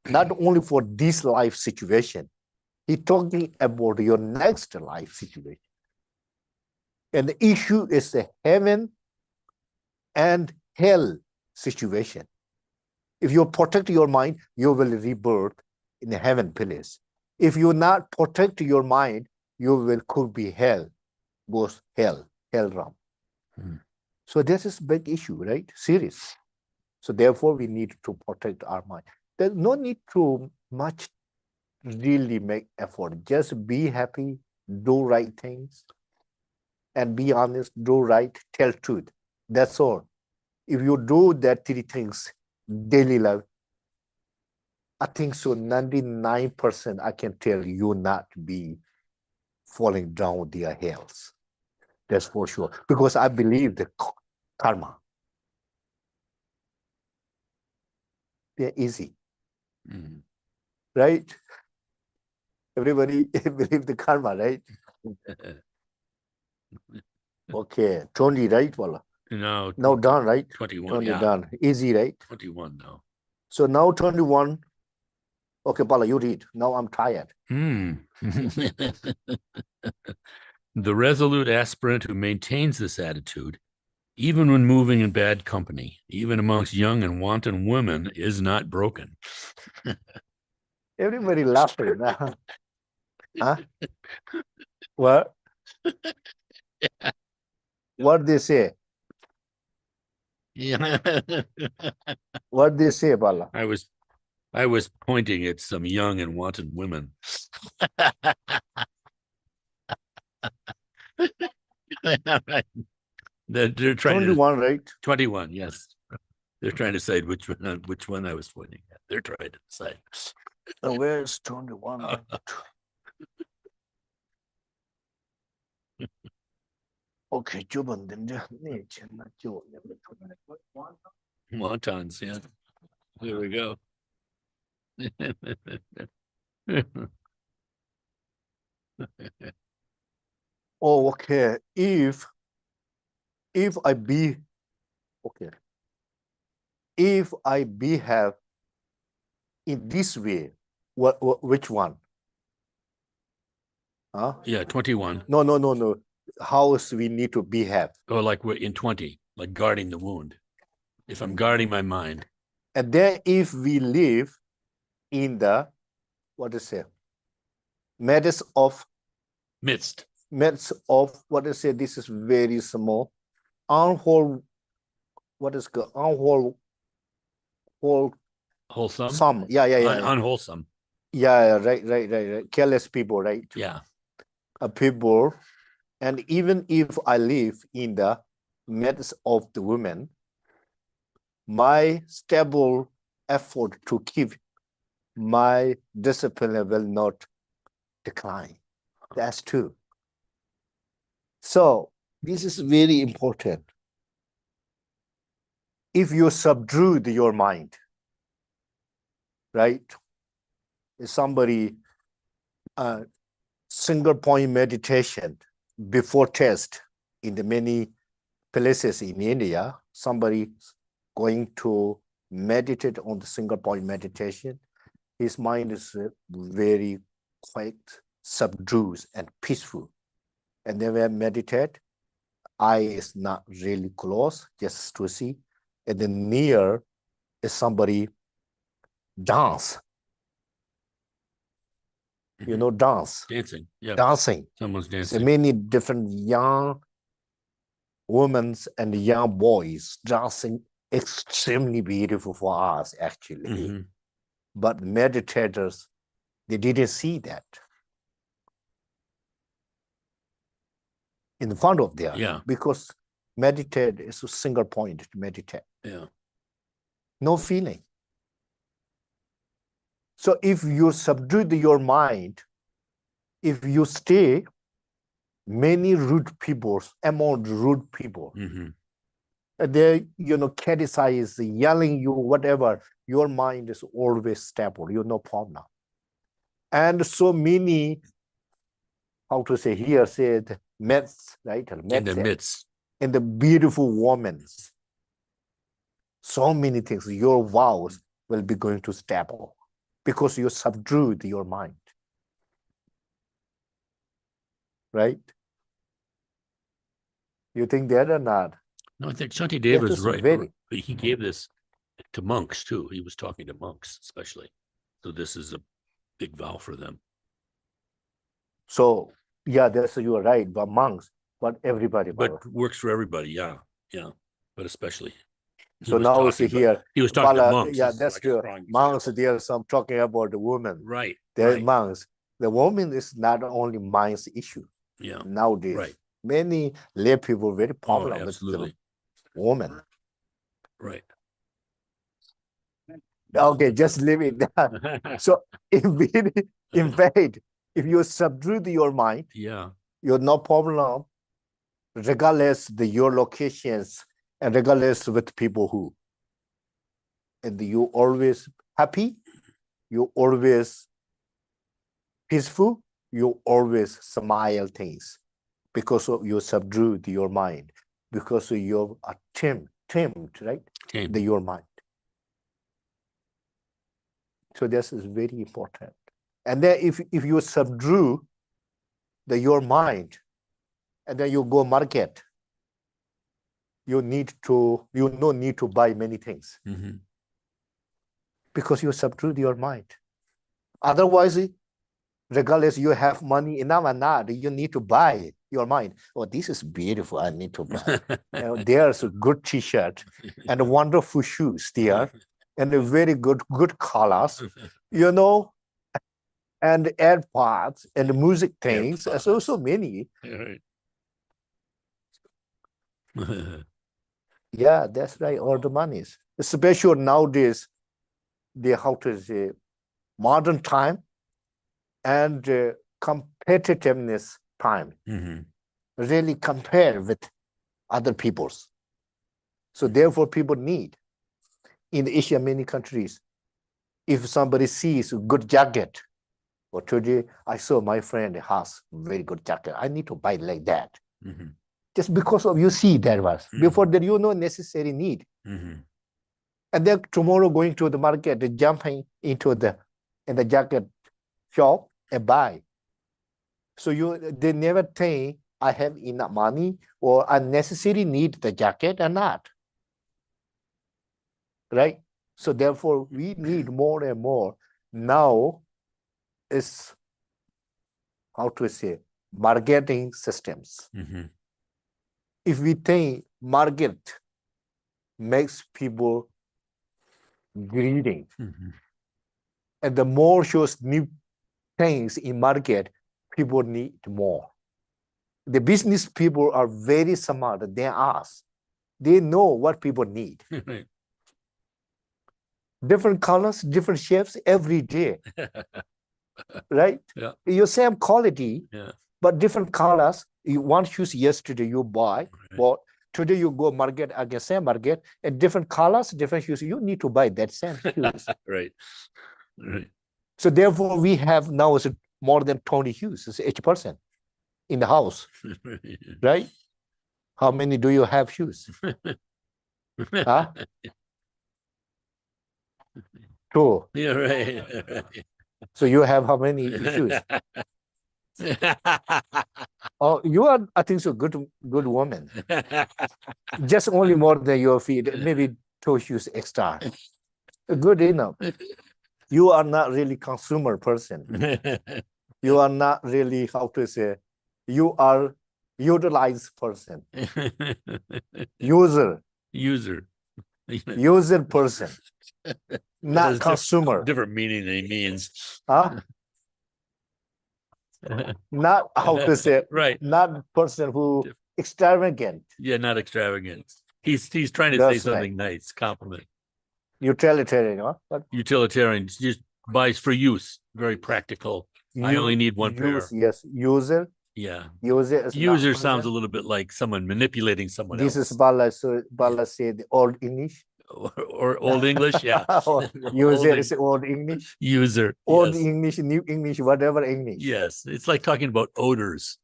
Not only for this life situation, he's talking about your next life situation. And the issue is the heaven and hell situation. If you protect your mind, you will rebirth in the heaven place. If you not protect your mind, you could be hell, goes hell realm. So this is big issue, right? Serious. So therefore, we need to protect our mind. There's no need to much really make effort. Just be happy, do right things, and be honest, do right, tell truth. That's all. If you do that 3 things, daily life, I think so 99% I can tell you not be falling down their hills. That's for sure. Because I believe the karma. They're easy. Right? Everybody believe the karma, right? Okay, 20, right? Wala? No. Now done, right? 21. 20 Yeah. done. Easy, right? 21 now. So now 21. Okay, Pala, you read. Now I'm tired. The resolute aspirant who maintains this attitude, even when moving in bad company, even amongst young and wanton women, is not broken. Everybody laughing. Huh? What? What they say? Yeah. What they say, Pala? I was pointing at some young and wanton women. They're trying 21, right? 21, yes. They're trying to decide which one I was pointing at. They're trying to decide. Where's 21? OK，就本人家那钱呢，就Wontons, yeah. There we go. oh, OK. If I be OK, if I behave in this way, which one? Huh? Yeah, 21. No. How else we need to behave? Or like we're in 20, like guarding the wound. If I'm guarding my mind. And then if we live in the, what is it? Midst of, Midst. what is it? This is very small. Unwhole, what is called? Wholesome. Some. Yeah. Unwholesome. Yeah, right. Careless people, right? Yeah. People. And even if I live in the midst of the women, my stable effort to keep my discipline will not decline. That's true. So this is very important. If you subdue your mind, right? Somebody single point meditation before test in the many places in India, somebody going to meditate on the single point meditation, his mind is very quiet, subdued, and peaceful. And then when I meditate, eye is not really close, just to see. And then near is somebody dance. You know, dance. Dancing. Yeah. Dancing. Someone's So dancing. many different young women and young boys dancing, extremely beautiful for us, actually. Mhm. But meditators, they didn't see that in front of them. Yeah. Because meditate is a single point to meditate. Yeah. No feeling. So if you subdue your mind, if you stay many rude people, among rude people, Mhm. they, criticize, yelling you, whatever, your mind is always stable, no problem. And so many, how to say here, said myths, right? In the midst. And the beautiful women. So many things, your vows will be going to stable because you subdued your mind. Right? You think that or not? No, I think Shanti Dev That is is right. very- He gave this to monks too. He was talking to monks especially. So this is a big vow for them. So yeah, you are right, but monks, but everybody. But works for everybody. Yeah. Yeah. But especially. He So was now talking see about- here, He was talking to Bala, monks. yeah, This is that's like a true. strong Monks, example. there are some talking about the woman. Right. They're Right. monks. The woman is not only mind's issue Yeah. nowadays. Right. Many lay people very Oh, popular with absolutely. the woman. Right. Okay, just leave it there. So in fact, if you subdue your mind, Yeah. you're no problem, regardless your locations and regardless with people who. And you always happy, you always peaceful, you always smile things because of you subdued your mind, because of your tamed, right? Tame. Your mind. So this is very important. And then if you subdue your mind, and then you go market, you no need to buy many things Mhm. because you subdue your mind. Otherwise, regardless you have money enough or not, you need to buy your mind. Oh, this is beautiful, I need to buy. There's a good t-shirt and wonderful shoes there and a very good colors, and AirPods and music things. AirPods. So many. Right. Yeah, that's right. All the monies, especially nowadays, how to say, modern time, and competitiveness time, Mhm. really compare with other people's. So therefore people need, in Asia, many countries, if somebody sees a good jacket, or today I saw my friend has very good jacket, I need to buy like that. Mhm. Just because of you see that was, Mhm. before that you know necessary need. Mhm. And then tomorrow going to the market, jumping into in the jacket shop and buy. So they never think I have enough money or unnecessary need the jacket or not. Right? So therefore we need more and more. Now is, how to say, marketing systems. Mhm. If we think market makes people greedy, Mhm. and the more shows new things in market, people need more. The business people are very smart than us. They know what people need. Right. Different colors, different shapes every day, right? Yeah. Your same quality, Yeah. but different colors. You want shoes yesterday, you buy, Right. but today you go market again, same market, and different colors, different shoes. You need to buy that same shoes. Right. Right. So therefore, we have now is more than 20 shoes each person in the house, right? How many do you have shoes? Huh? Two. Yeah, right. Right. So you have how many shoes? Oh, you are, I think so, good woman. Just only more than your feet, maybe two shoes extra. Good enough. You are not really consumer person. You are not really, how to say, you are utilized person, user User. person, It not has consumer. different meaning than he means. Huh? Not, how to say, Right. not person who Diff- extravagant, Yeah, not extravagant. He's trying to say That's something nice, compliment. utilitarian, huh? But Utilitarian, just buys for use, very practical. I only need one pair. yes, user Yeah. is not User sounds a person. little bit like someone manipulating someone This else. is Bala, so Bala said old English. Or Old English, yeah. User Old is old English. User, Old yes. English, new English, whatever English. Yes, it's like talking about odors.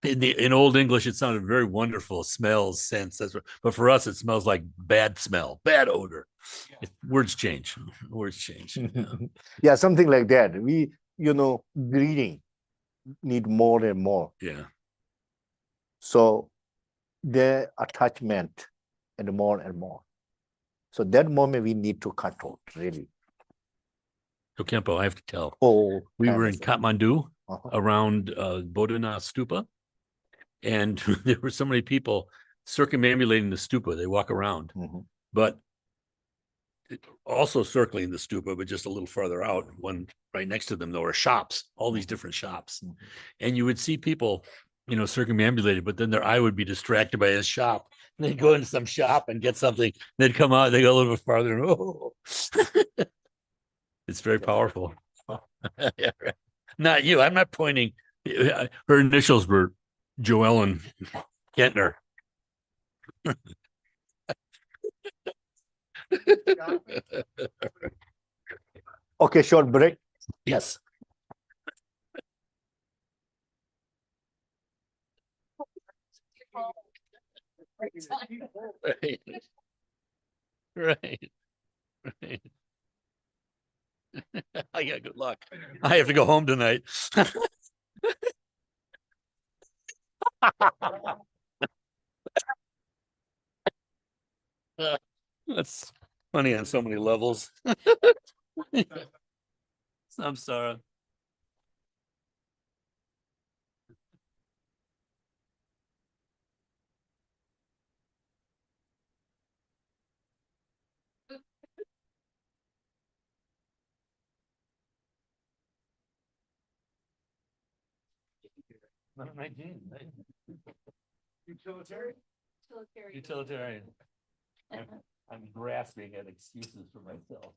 In Old English, it sounded very wonderful, smells, scents. But for us, it smells like bad smell, bad odor. Words change. Words change. Yeah. Yeah, something like that. We, greeting need more and more. Yeah. So the attachment and more and more. So that moment we need to control, really. So Khenpo, I have to tell. Oh, We were in Kathmandu Uh-huh. around Bodhina Stupa, and there were so many people circumambulating the stupa. They walk around, Mhm. but also circling the stupa, but just a little farther out. One right next to them, there were shops, all these different shops, Mhm. and you would see people, circumambulated, but then their eye would be distracted by a shop. And they'd go into some shop and get something. They'd come out, they go a little bit farther, and oh, it's very powerful. Yeah, right. Not you. I'm not pointing. Her initials were Joellen Kentner. Okay, short break. Yes. Right. Right. Right. I got good luck. I have to go home tonight. That's funny on so many levels. I'm sorry. Utilitarian. Utilitarian. I'm grasping at excuses for myself.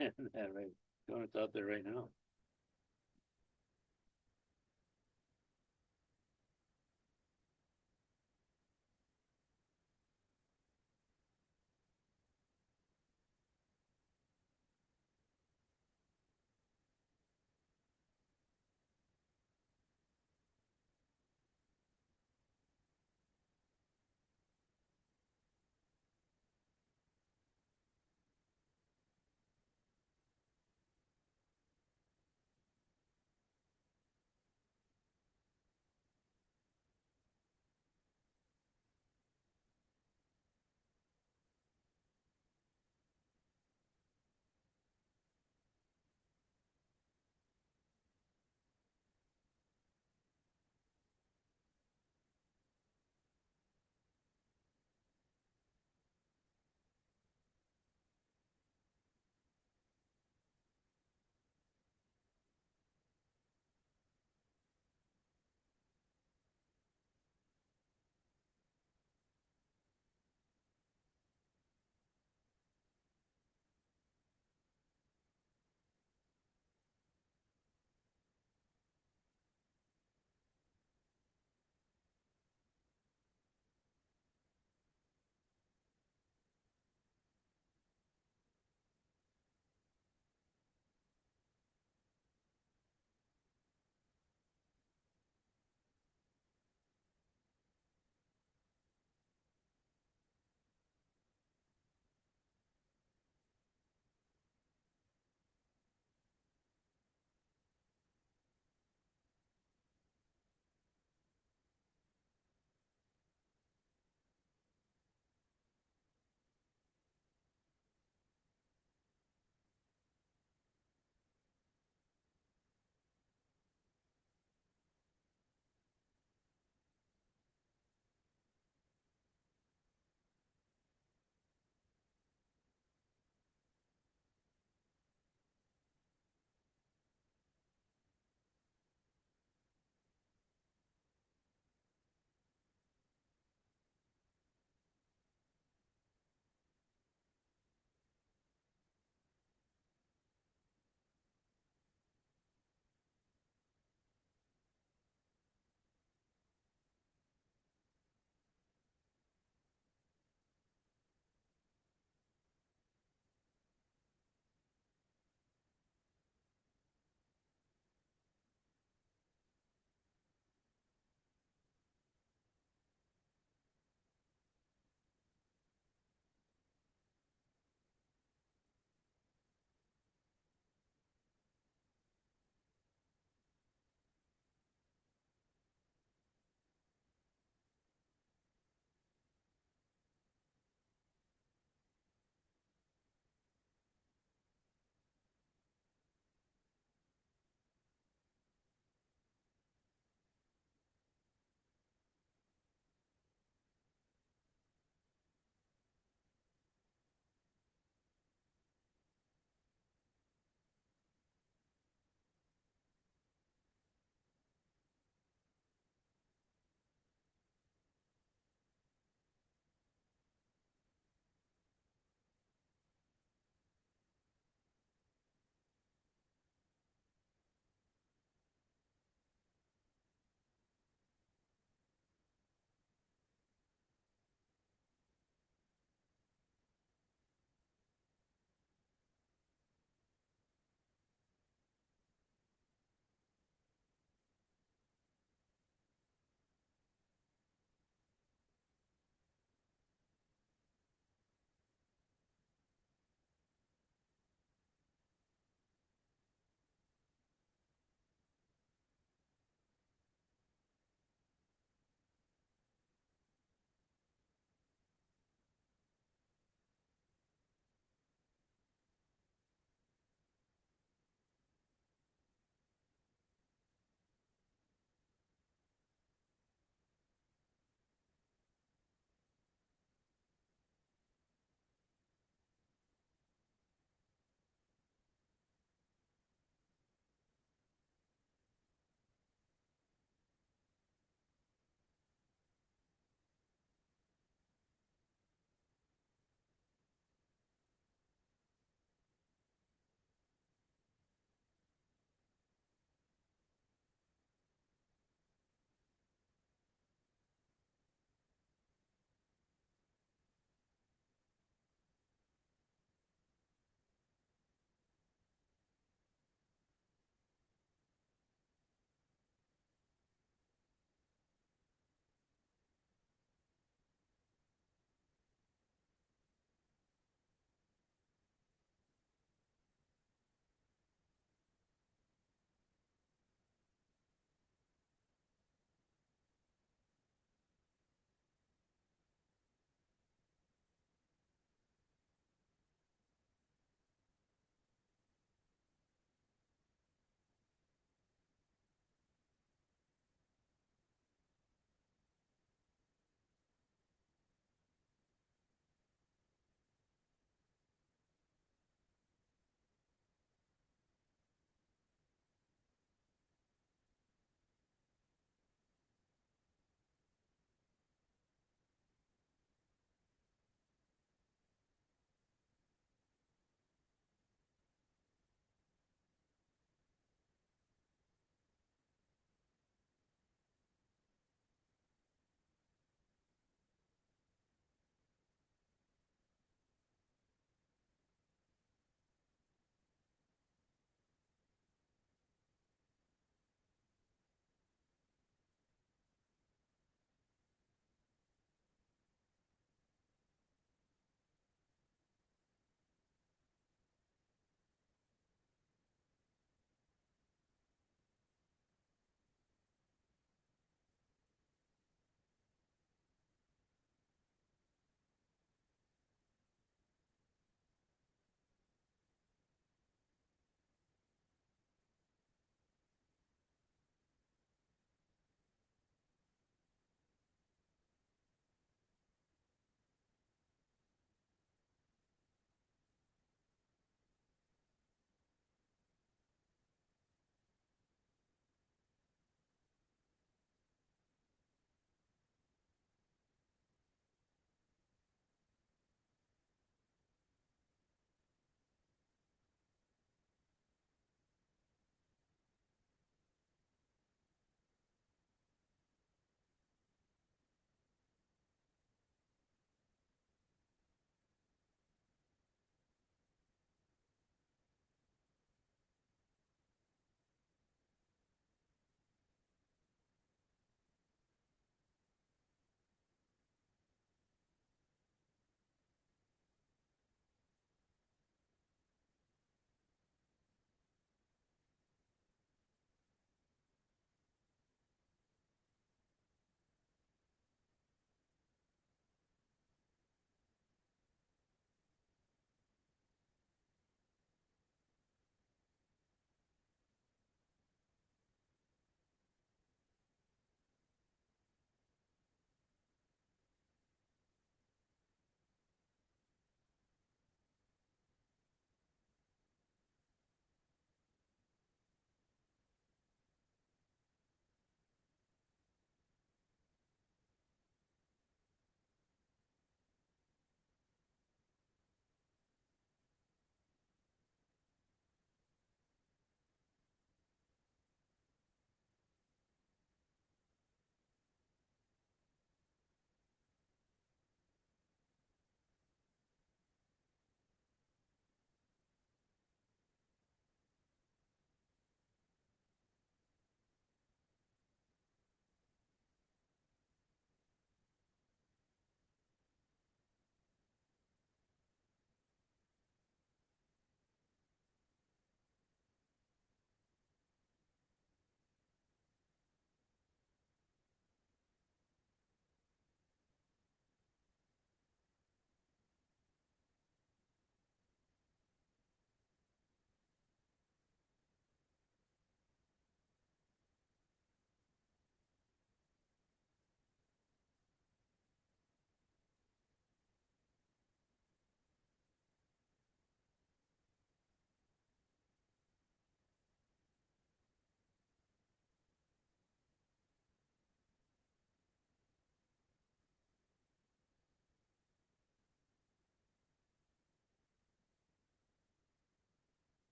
Right. It's out there right now.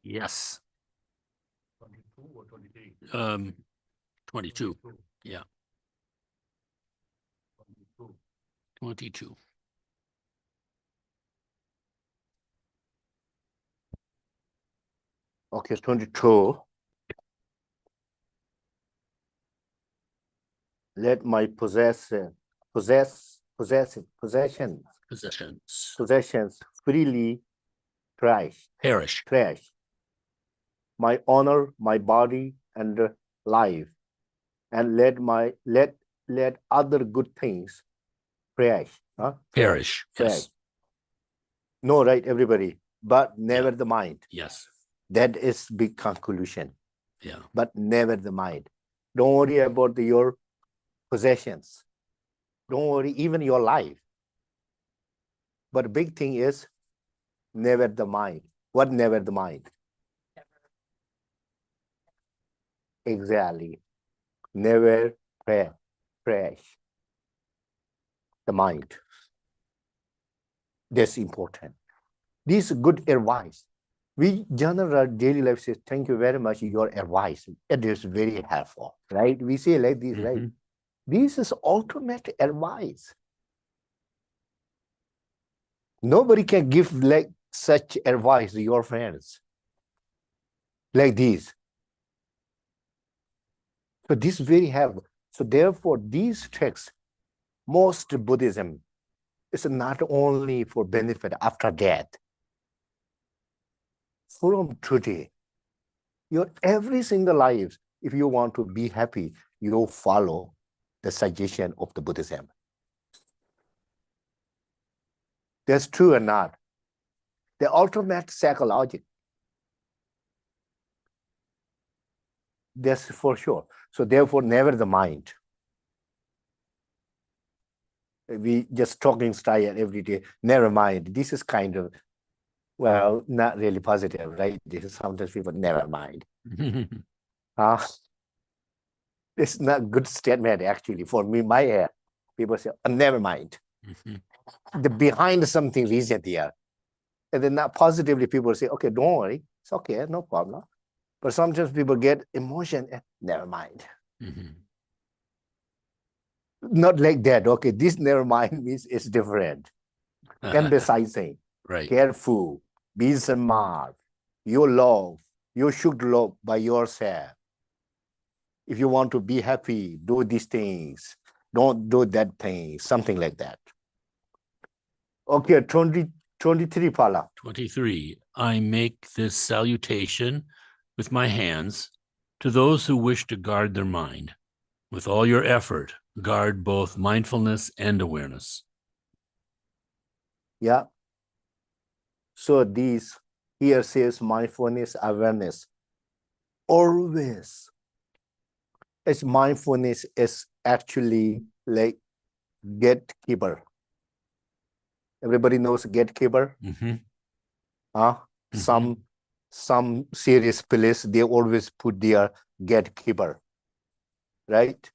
Yes. 22. Yeah. 22. Okay, 22. Let my possessions freely Perish. trash my honor, my body and life, and let other good things perish. Perish. Yes. No, right, everybody, but never the mind. Yes. That is big conclusion. Yeah. But never the mind. Don't worry about your possessions. Don't worry even your life. But big thing is never the mind. What never the mind? Exactly. Never trash the mind. That's important. This is good advice. We general daily life says, thank you very much, your advice. It is very helpful, right? We say like this, right? This is ultimate advice. Nobody can give like such advice to your friends like this. So this is very helpful. So therefore, these texts, most Buddhism is not only for benefit after death. From today, your every single life, if you want to be happy, you follow the suggestion of the Buddhism. That's true or not? The ultimate psychology. That's for sure. So therefore, never the mind. We just talking style every day. Never mind. This is kind of, well, not really positive, right? This is sometimes people never mind. It's not good statement actually for me. My hair, people say, oh, never mind. The behind something reason there, and then not positively people say, okay, don't worry, it's okay, no problem. But sometimes people get emotion, never mind. Not like that. Okay, this never mind means it's different. Emphasizing, Right. careful, be smart. You should love by yourself. If you want to be happy, do these things. Don't do that thing, something like that. Okay, 23, Pala. 23. I make this salutation with my hands to those who wish to guard their mind. With all your effort, guard both mindfulness and awareness. Yeah. So these here says mindfulness, awareness. Always. As mindfulness is actually like gatekeeper. Everybody knows gatekeeper. Some serious police, they always put their gatekeeper, right?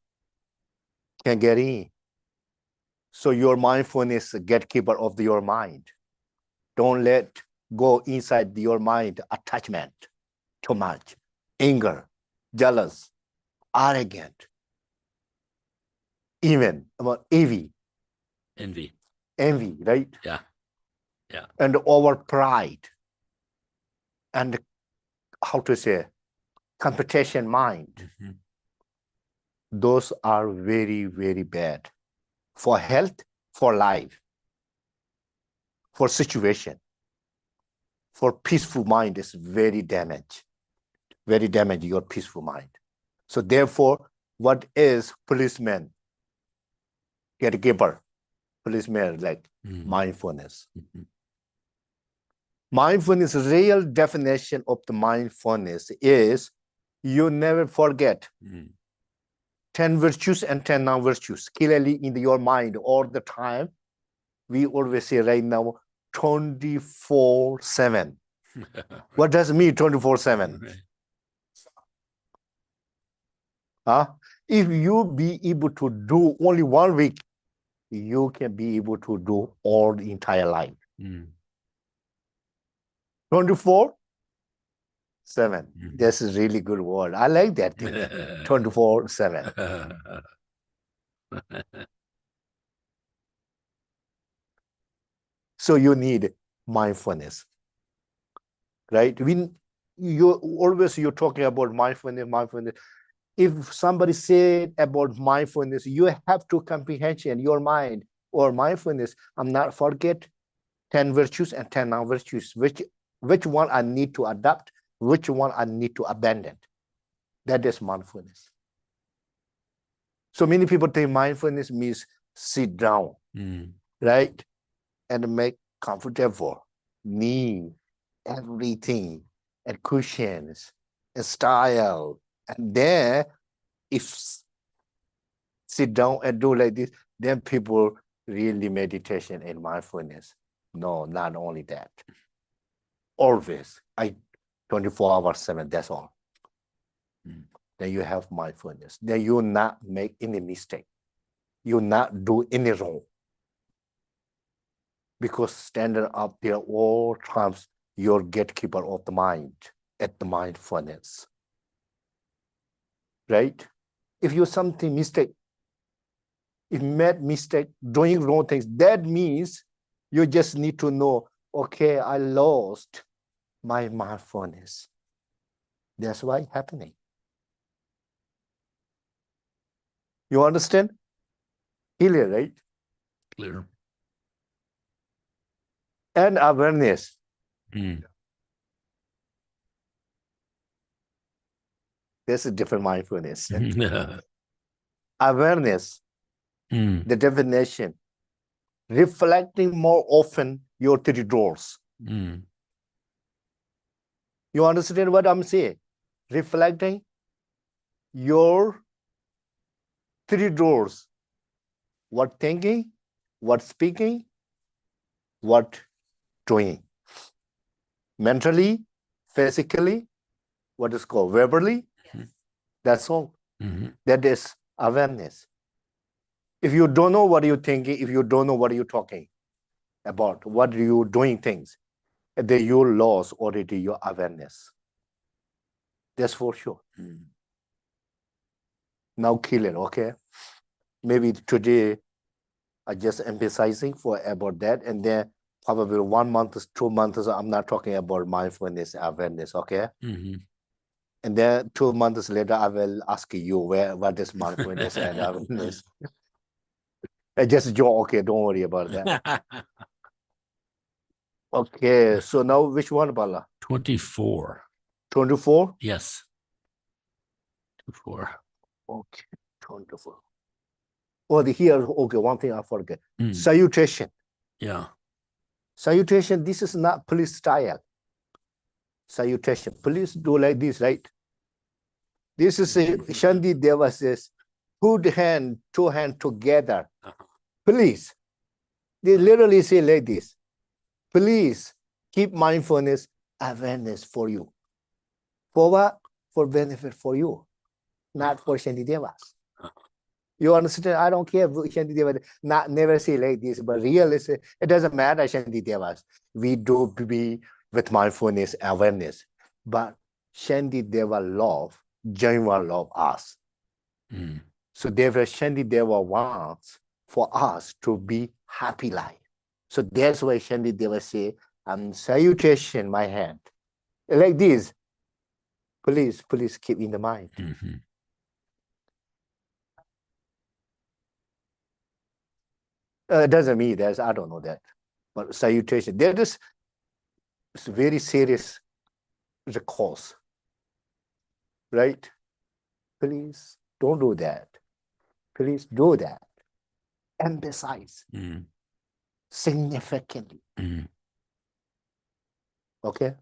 Can get in. So your mindfulness is gatekeeper of your mind. Don't let go inside your mind attachment too much, anger, jealous, arrogant, even about envy, right? Yeah. And over pride, and how to say, competition mind. Those are very, very bad for health, for life, for situation, for peaceful mind is very damaged your peaceful mind. So therefore, what is policeman? Gatekeeper, policeman like mindfulness. Mindfulness, real definition of the mindfulness is you never forget 10 virtues and 10 non-virtues clearly in your mind all the time. We always say right now, 24/7. What does it mean 24/7? If you be able to do only 1 week, you can be able to do all the entire life. 24/7. Mhm. This is really good word. I like that thing. 24/7. So you need mindfulness, right? You're talking about mindfulness. If somebody said about mindfulness, you have to comprehension your mind or mindfulness. I'm not forget 10 virtues and 10 non-virtues. Which one I need to adapt, which one I need to abandon. That is mindfulness. So many people think mindfulness means sit down, right? And make comfortable, knee, everything, and cushions, and style. And then if sit down and do like this, then people really meditation and mindfulness. No, not only that. Always, 24/7, that's all. Then you have mindfulness. Then you not make any mistake. You not do any wrong. Because standing up there all times, you're gatekeeper of the mind, at the mindfulness. Right? If you something mistake, if you made mistake, doing wrong things, that means you just need to know, okay, I lost my mindfulness. That's why it's happening. You understand? Clear, right? Clear. And awareness. There's a different mindfulness. Awareness, the definition, reflecting more often your 3 doors. You understand what I'm saying? Reflecting your 3 doors. What thinking, what speaking, what doing. Mentally, physically, what is called verbally. That's all. That is awareness. If you don't know what you're thinking, if you don't know what you're talking about, what you're doing things, then you lost already your awareness. That's for sure. Now clear, okay? Maybe today I just emphasizing for about that, and then probably 1 month, 2 months, I'm not talking about mindfulness, awareness, okay? And then 2 months later, I will ask you what is mindfulness and awareness. I just joke, okay, don't worry about that. Okay, so now which one, Bala? 24. 24? Yes. 24. Okay, 24. Oh, here, okay, one thing I forget. Mm. Salutation. Yeah. Salutation, this is not police style. Salutation. Police do like this, right? This is a Shanti Deva says, put hand, 2 hands together. Please. They literally say like this. Please keep mindfulness, awareness for you. For what? For benefit for you, not for Shanti Devas. You understand? I don't care if Shanti Devas never say like this, but realistic, it doesn't matter, Shanti Devas. We do be with mindfulness, awareness. But Shanti Deva love, genuine love us. So therefore, Shanti Deva wants for us to be happy life. So that's why Shanti Deva say, salutation my hand. Like this. Please keep in the mind. It doesn't mean that, I don't know that. But salutation, that is very serious the cause. Right? Please don't do that. Please do that. Emphasize significantly. Okay?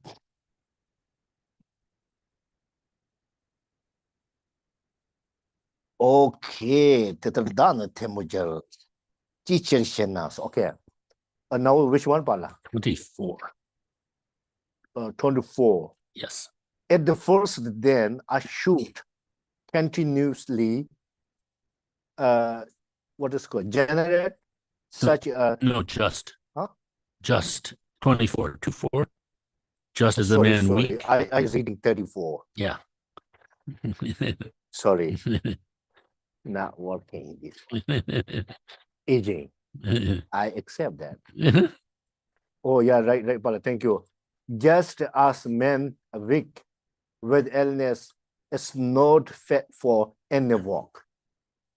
Okay, teterdana temujar. Teacher shenas. Okay. Now which one, Pala? 24. 24. Yes. At the first, then I shoot continuously. What is called? Generate such a No, just. Huh? Just 24. 24. just as a Sorry, man sorry. weak. I was reading 34. Yeah. Sorry, not working. This aging. I accept that. Oh, yeah, right, Paula. Thank you. Just as men are weak with illness is not fit for any work.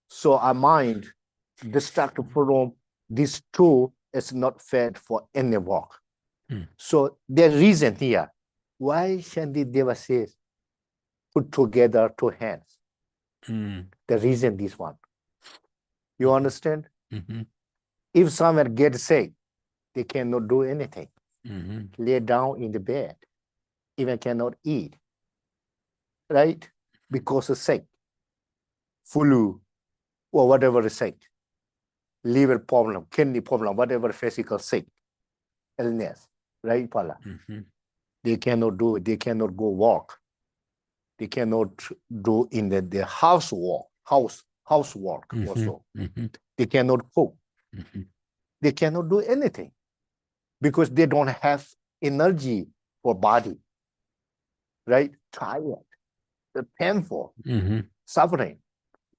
So our mind distracted from these two is not fit for any work. So the reason here, why Shanti Deva says, put together two hands. The reason this one. You understand? If someone gets sick, they cannot do anything. Lay down in the bed, even cannot eat, right? Because of sick, flu, or whatever is sick, liver problem, kidney problem, whatever physical sick, illness, right, Paula? They cannot do it. They cannot go walk. They cannot do in the housework also. They cannot cook. They cannot do anything because they don't have energy for body, right? Tired, painful, suffering.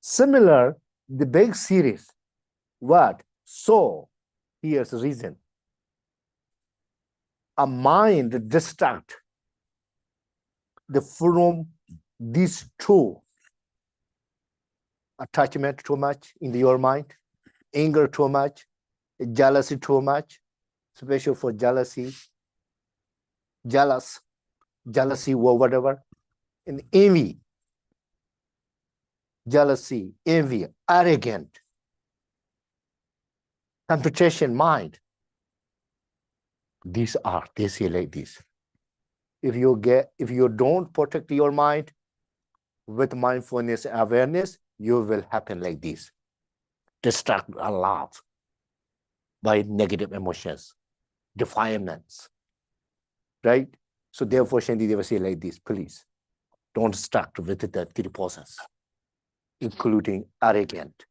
Similar, the big series. What? So, here's the reason. A mind distract from these two. Attachment too much in your mind, anger too much, jealousy too much, especially for jealousy or whatever, and envy, jealousy, envy, arrogant, competition mind. They say like this. If you don't protect your mind with mindfulness and awareness, you will happen like this. Distract a lot by negative emotions, defilements, right? So therefore, Shanti Deva say like this, please, don't start with the three process, including arrogant,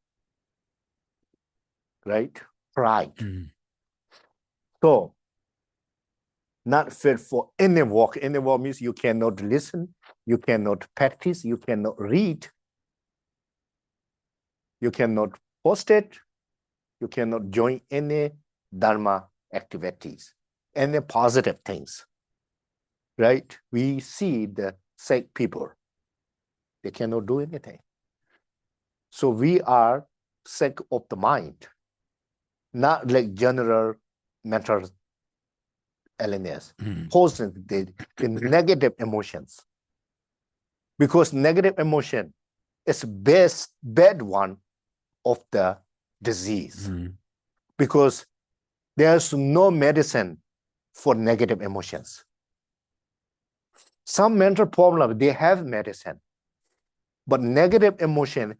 right? Pride. So, not fit for any work. Any work means you cannot listen, you cannot practice, you cannot read, you cannot post it, you cannot join any Dharma activities, any positive things, right? We see the sick people, they cannot do anything. So we are sick of the mind, not like general mental illness, poison the negative emotions. Because negative emotion is bad one of the disease. Because there's no medicine for negative emotions. Some mental problem, they have medicine. But negative emotion,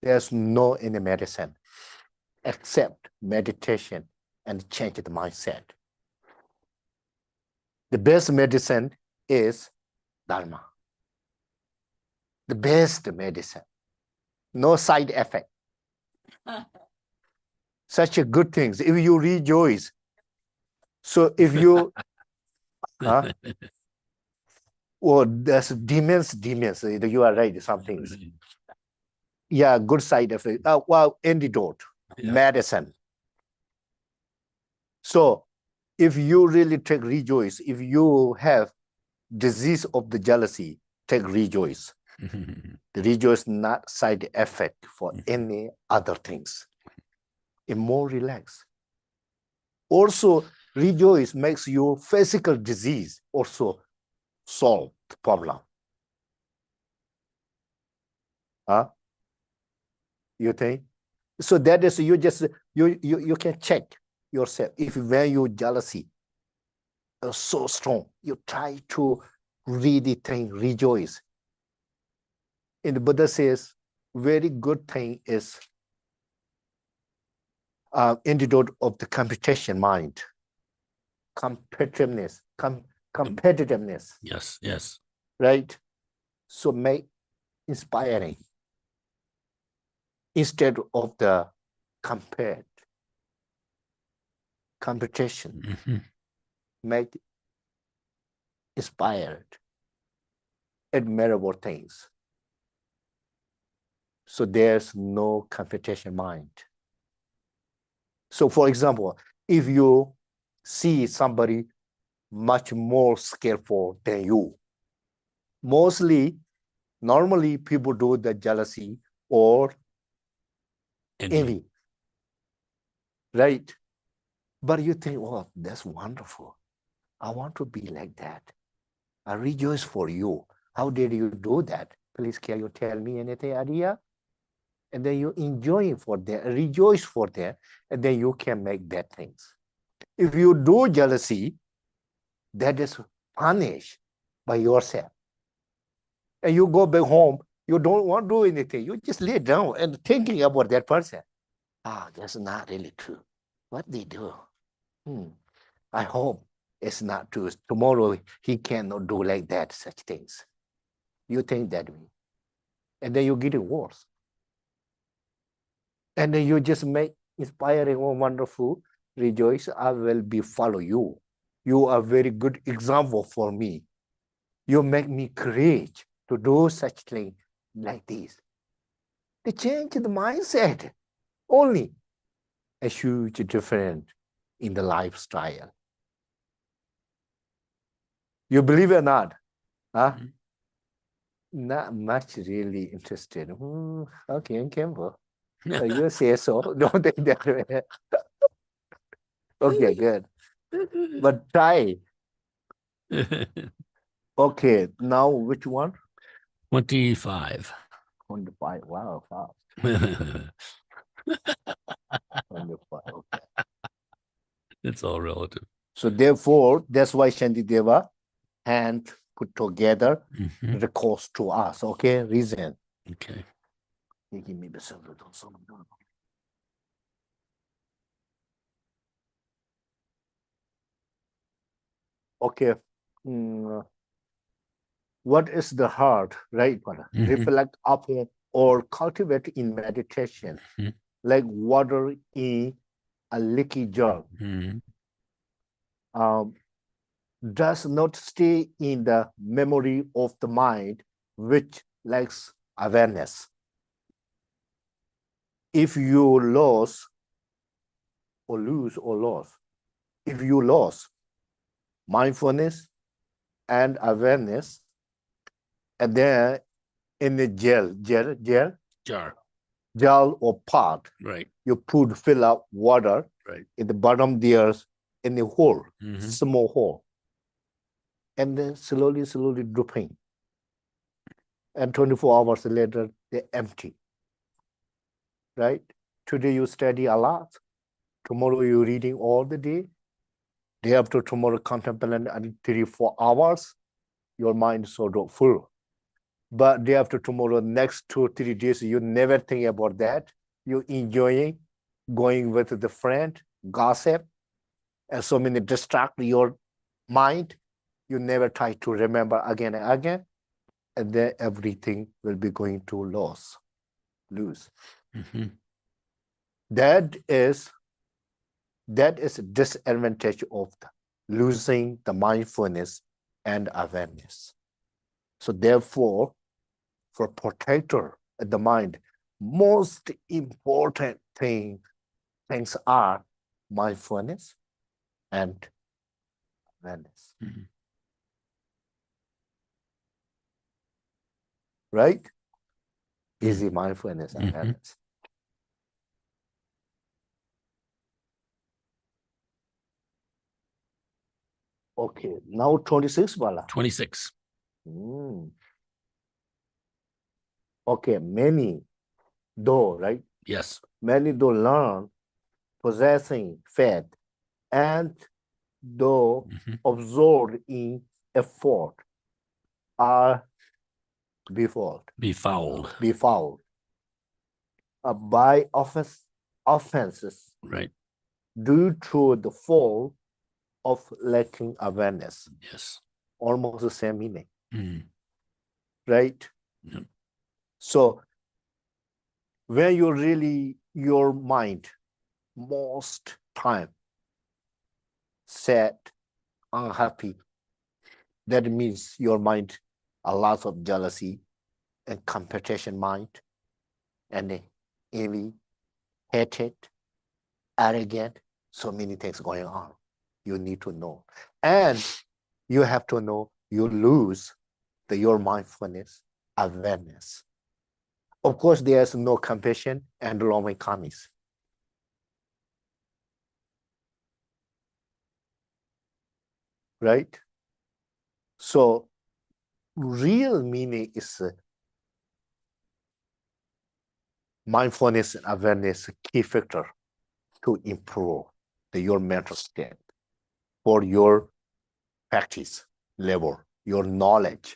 there's no any medicine except meditation and change the mindset. The best medicine is Dharma. The best medicine. No side effect. Such a good things. If you rejoice. So if you, well, there's demons. You are right, some things. Yeah, good side effect. Well, antidote, medicine. So if you really take rejoice, if you have disease of the jealousy, take rejoice. The rejoice not side effect for any other things. And more relaxed. Also, rejoice makes your physical disease also solve the problem. You think? So that is you can check yourself. If when your jealousy is so strong, you try to really think, rejoice. And the Buddha says, very good thing is antidote of the competition mind. Competitiveness. Yes. Right? So make inspiring instead of the competition. Make inspired, admirable things. So there's no competition mind. So for example, if you see somebody much more skillful than you, normally people do the jealousy or envy, right? But you think, oh, that's wonderful. I want to be like that. I rejoice for you. How did you do that? Please, can you tell me anything idea? And then you enjoy for them, rejoice for them, and then you can make bad things. If you do jealousy, that is punished by yourself. And you go back home, you don't want to do anything. You just lay down and thinking about that person. That's not really true. What they do? I hope it's not true. Tomorrow he cannot do like that, such things. You think that way. And then you get it worse. And then you just make inspiring or wonderful, rejoice, I will be follow you. You are a very good example for me. You make me courage to do such thing like this. They change the mindset. Only a huge difference in the lifestyle. You believe it or not? Huh? Not much really interested. Okay, Khenpo. So you say so. Don't think that way. Okay, good. But try. Okay, now which one? 25. 25. Wow, fast. 25. Okay. It's all relative. So therefore, that's why Shantideva hand put together recourse to us. Okay, reason. Okay. Okay. What is the heart, right? Reflect upon or cultivate in meditation, like water in a leaky jar. Does not stay in the memory of the mind, which lacks awareness. If you lose, if you lose mindfulness and awareness, and then in the jar or pot, Right. you fill up water. Right. In the bottom there's in the hole, small hole, and then slowly dropping. And 24 hours later, they're empty. Right? Today you study a lot. Tomorrow you're reading all the day. Day after tomorrow, contemplating 3-4 hours. Your mind is sort of full. But day after tomorrow, next 2-3 days, you never think about that. You're enjoying going with the friend, gossip, and so many distract your mind. You never try to remember again and again. And then everything will be going to lose. That is a disadvantage of losing the mindfulness and awareness. So therefore, for protector of the mind, most important things are mindfulness and awareness. Right? Easy mindfulness and awareness. Okay, now 26, Bala. 26. Okay, many though, right? Yes. Many though learn possessing faith and though absorbed in effort are befouled by offenses, right, due to the fault of lacking awareness. Yes. Almost the same meaning. Right? Yep. So when you really, your mind most time sad, unhappy, That means your mind, a lot of jealousy and competition mind, and envy, hatred, arrogant, so many things going on. You need to know. And you have to know you lose your mindfulness, awareness. Of course, there's no compassion and loving kindness. Right? So real meaning is mindfulness and awareness key factor to improve your mental state for your practice level, your knowledge.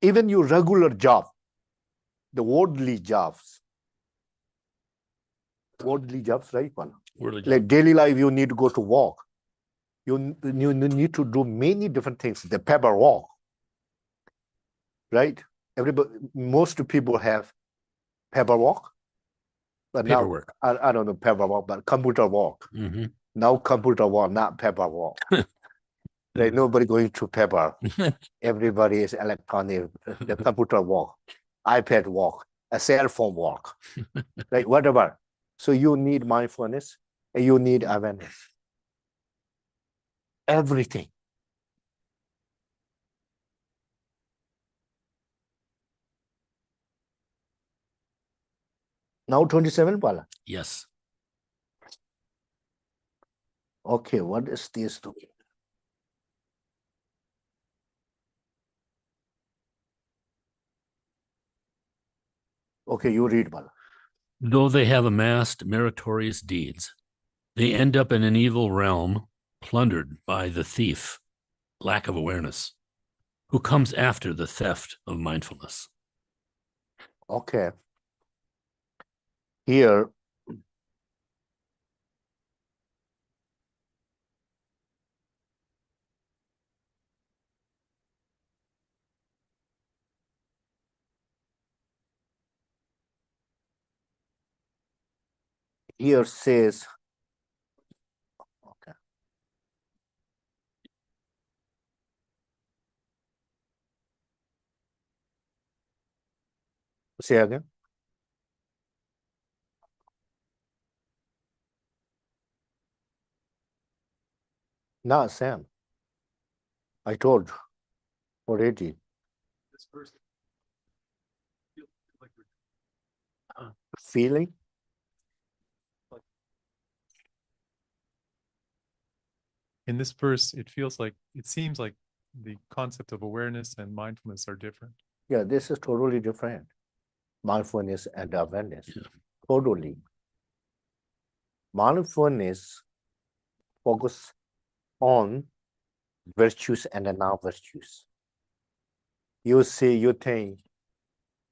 Even your regular job, the worldly jobs, right? Like daily life, you need to go to work. You need to do many different things. The paperwork, right? Most people have paperwork, but Paperwork. now I don't know paperwork, but computer work. Mm-hmm. Now computer work, not paperwork. Like nobody going to paper. Everybody is electronic. The computer work, iPad work, a cell phone work, like whatever. So you need mindfulness and you need awareness. Everything. Now 27, Pala. Yes. Okay, what is this doing? Okay, you read, Pala. Though they have amassed meritorious deeds, they end up in an evil realm plundered by the thief, lack of awareness, who comes after the theft of mindfulness. Okay. Here, says, okay. Say again. Not Sam. I told you already. Feeling? In this verse, it seems like the concept of awareness and mindfulness are different. Yeah, this is totally different. Mindfulness and awareness. Yeah. Totally. Mindfulness focus on virtues and non-virtues. You see, you think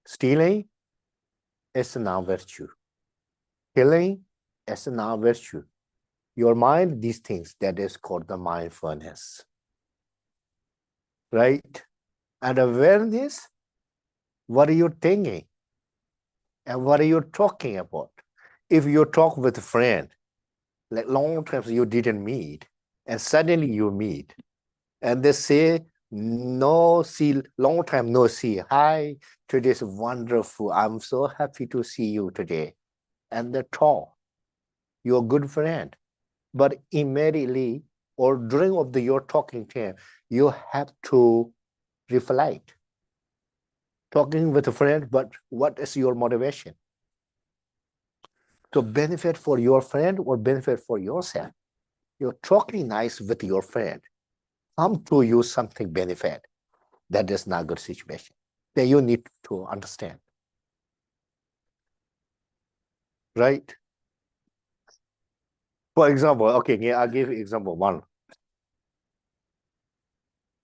stealing is a non-virtue. Killing is a non-virtue. Your mind, these things, that is called the mindfulness. Right? And awareness, what are you thinking? And what are you talking about? If you talk with a friend, like long time you didn't meet, and suddenly you meet, and they say, no, see, long time no see. Hi, today's wonderful. I'm so happy to see you today. And they talk. You're a good friend. But immediately or during of your talking time, you have to reflect. Talking with a friend, but what is your motivation? To benefit for your friend or benefit for yourself? You're talking nice with your friend. Come to you something benefit. That is not a good situation. Then you need to understand. Right? For example, okay, I'll give you example one.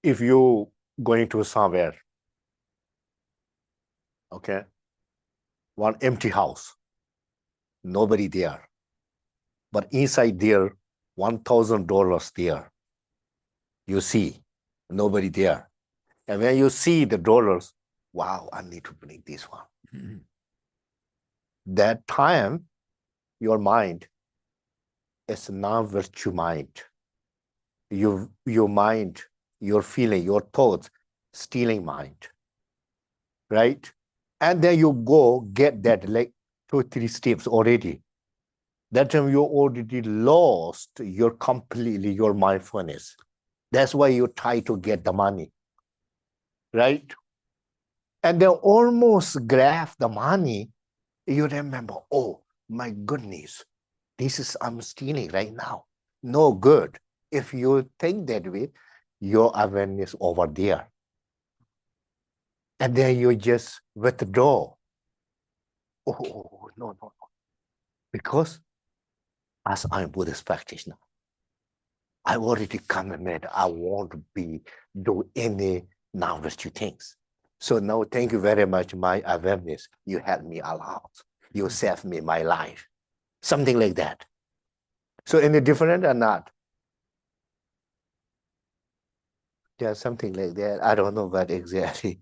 If you going to somewhere, okay, one empty house, nobody there, but inside there, $1,000 there. You see, nobody there. And when you see the dollars, wow, I need to bring this one. Mm-hmm. That time, your mind is non-virtue mind. Your mind, your feeling, your thoughts, stealing mind, right? And then you go get that like 2-3 steps already. That time you already lost your mindfulness. That's why you try to get the money, right? And then almost grab the money, you remember, oh my goodness, I'm stealing right now. No good. If you think that way, your awareness over there. And then you just withdraw. Oh, no. Because as I'm Buddhist practitioner, I already committed, I won't do any non-virtue things. So now thank you very much, my awareness. You helped me a lot. You saved me my life. Something like that. So any different or not? Yeah, something like that. I don't know what exactly.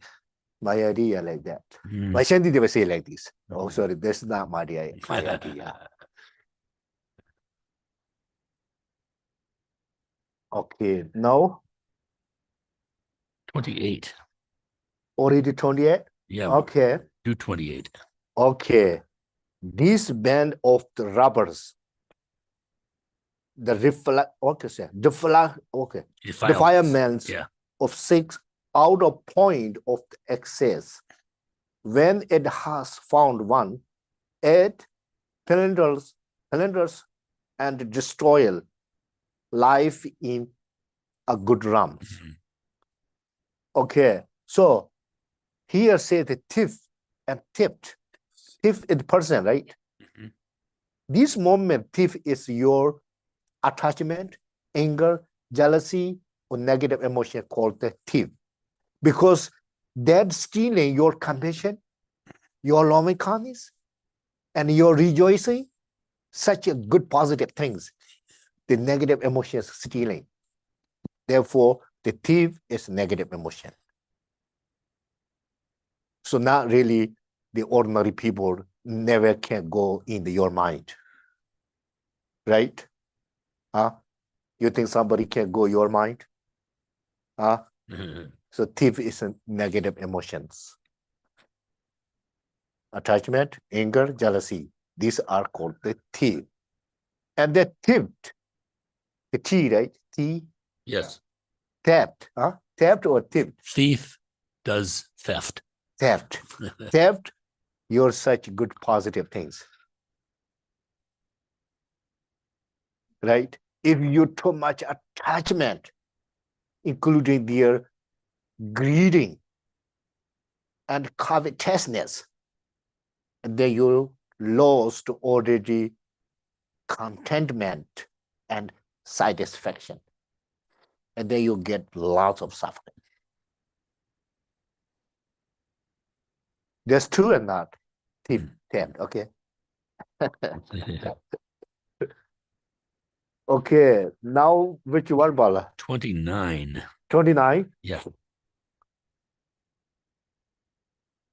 My idea like that. Mm. My Shanti never say like this. Oh, sorry, that's not my idea. Okay, now 28. already 28? Yeah. Okay. Do 28. Okay. This band of the rubbers, the defilements Yeah. of 6 out of point of the excess. When it has found one, it plunders and destroys life in a good realms. Okay, so here say the thief and tipped. Thief is the person, right? This moment, thief is your attachment, anger, jealousy, or negative emotion called the thief. Because that stealing your compassion, your loving kindness, and your rejoicing, such a good positive things. The negative emotion is stealing. Therefore, the thief is negative emotion. So not really the ordinary people never can go into your mind. Right? Huh? You think somebody can go your mind? Huh? So thief is a negative emotions. Attachment, anger, jealousy. These are called the thief. And the theft, the T, right? T, Yes. theft, huh? Theft or thief? Thief does theft. Theft. Theft, you're such good positive things. Right? If you too much attachment, including their greeding and covetousness, and then you lost already contentment and satisfaction. And then you get lots of suffering. That's true or not? Theft, okay. Okay, now which one, Bala? 29. 29. Yeah.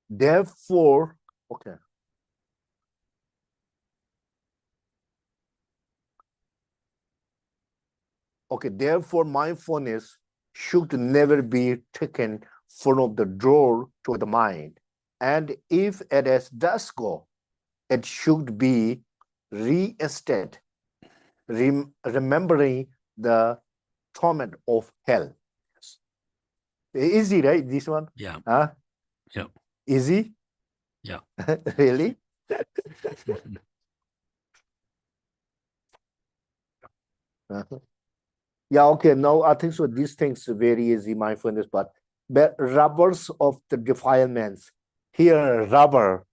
Therefore, okay. Okay, therefore mindfulness should never be taken from the drawer to the mind. And if it does go, it should be reinstated, remembering the torment of hell. Easy, right? This one? Yeah. Huh? Yeah. Easy? Yeah. Really? Yeah, okay. Now I think so. These things are very easy, mindfulness, but rubbers of the defilements. Here, rubber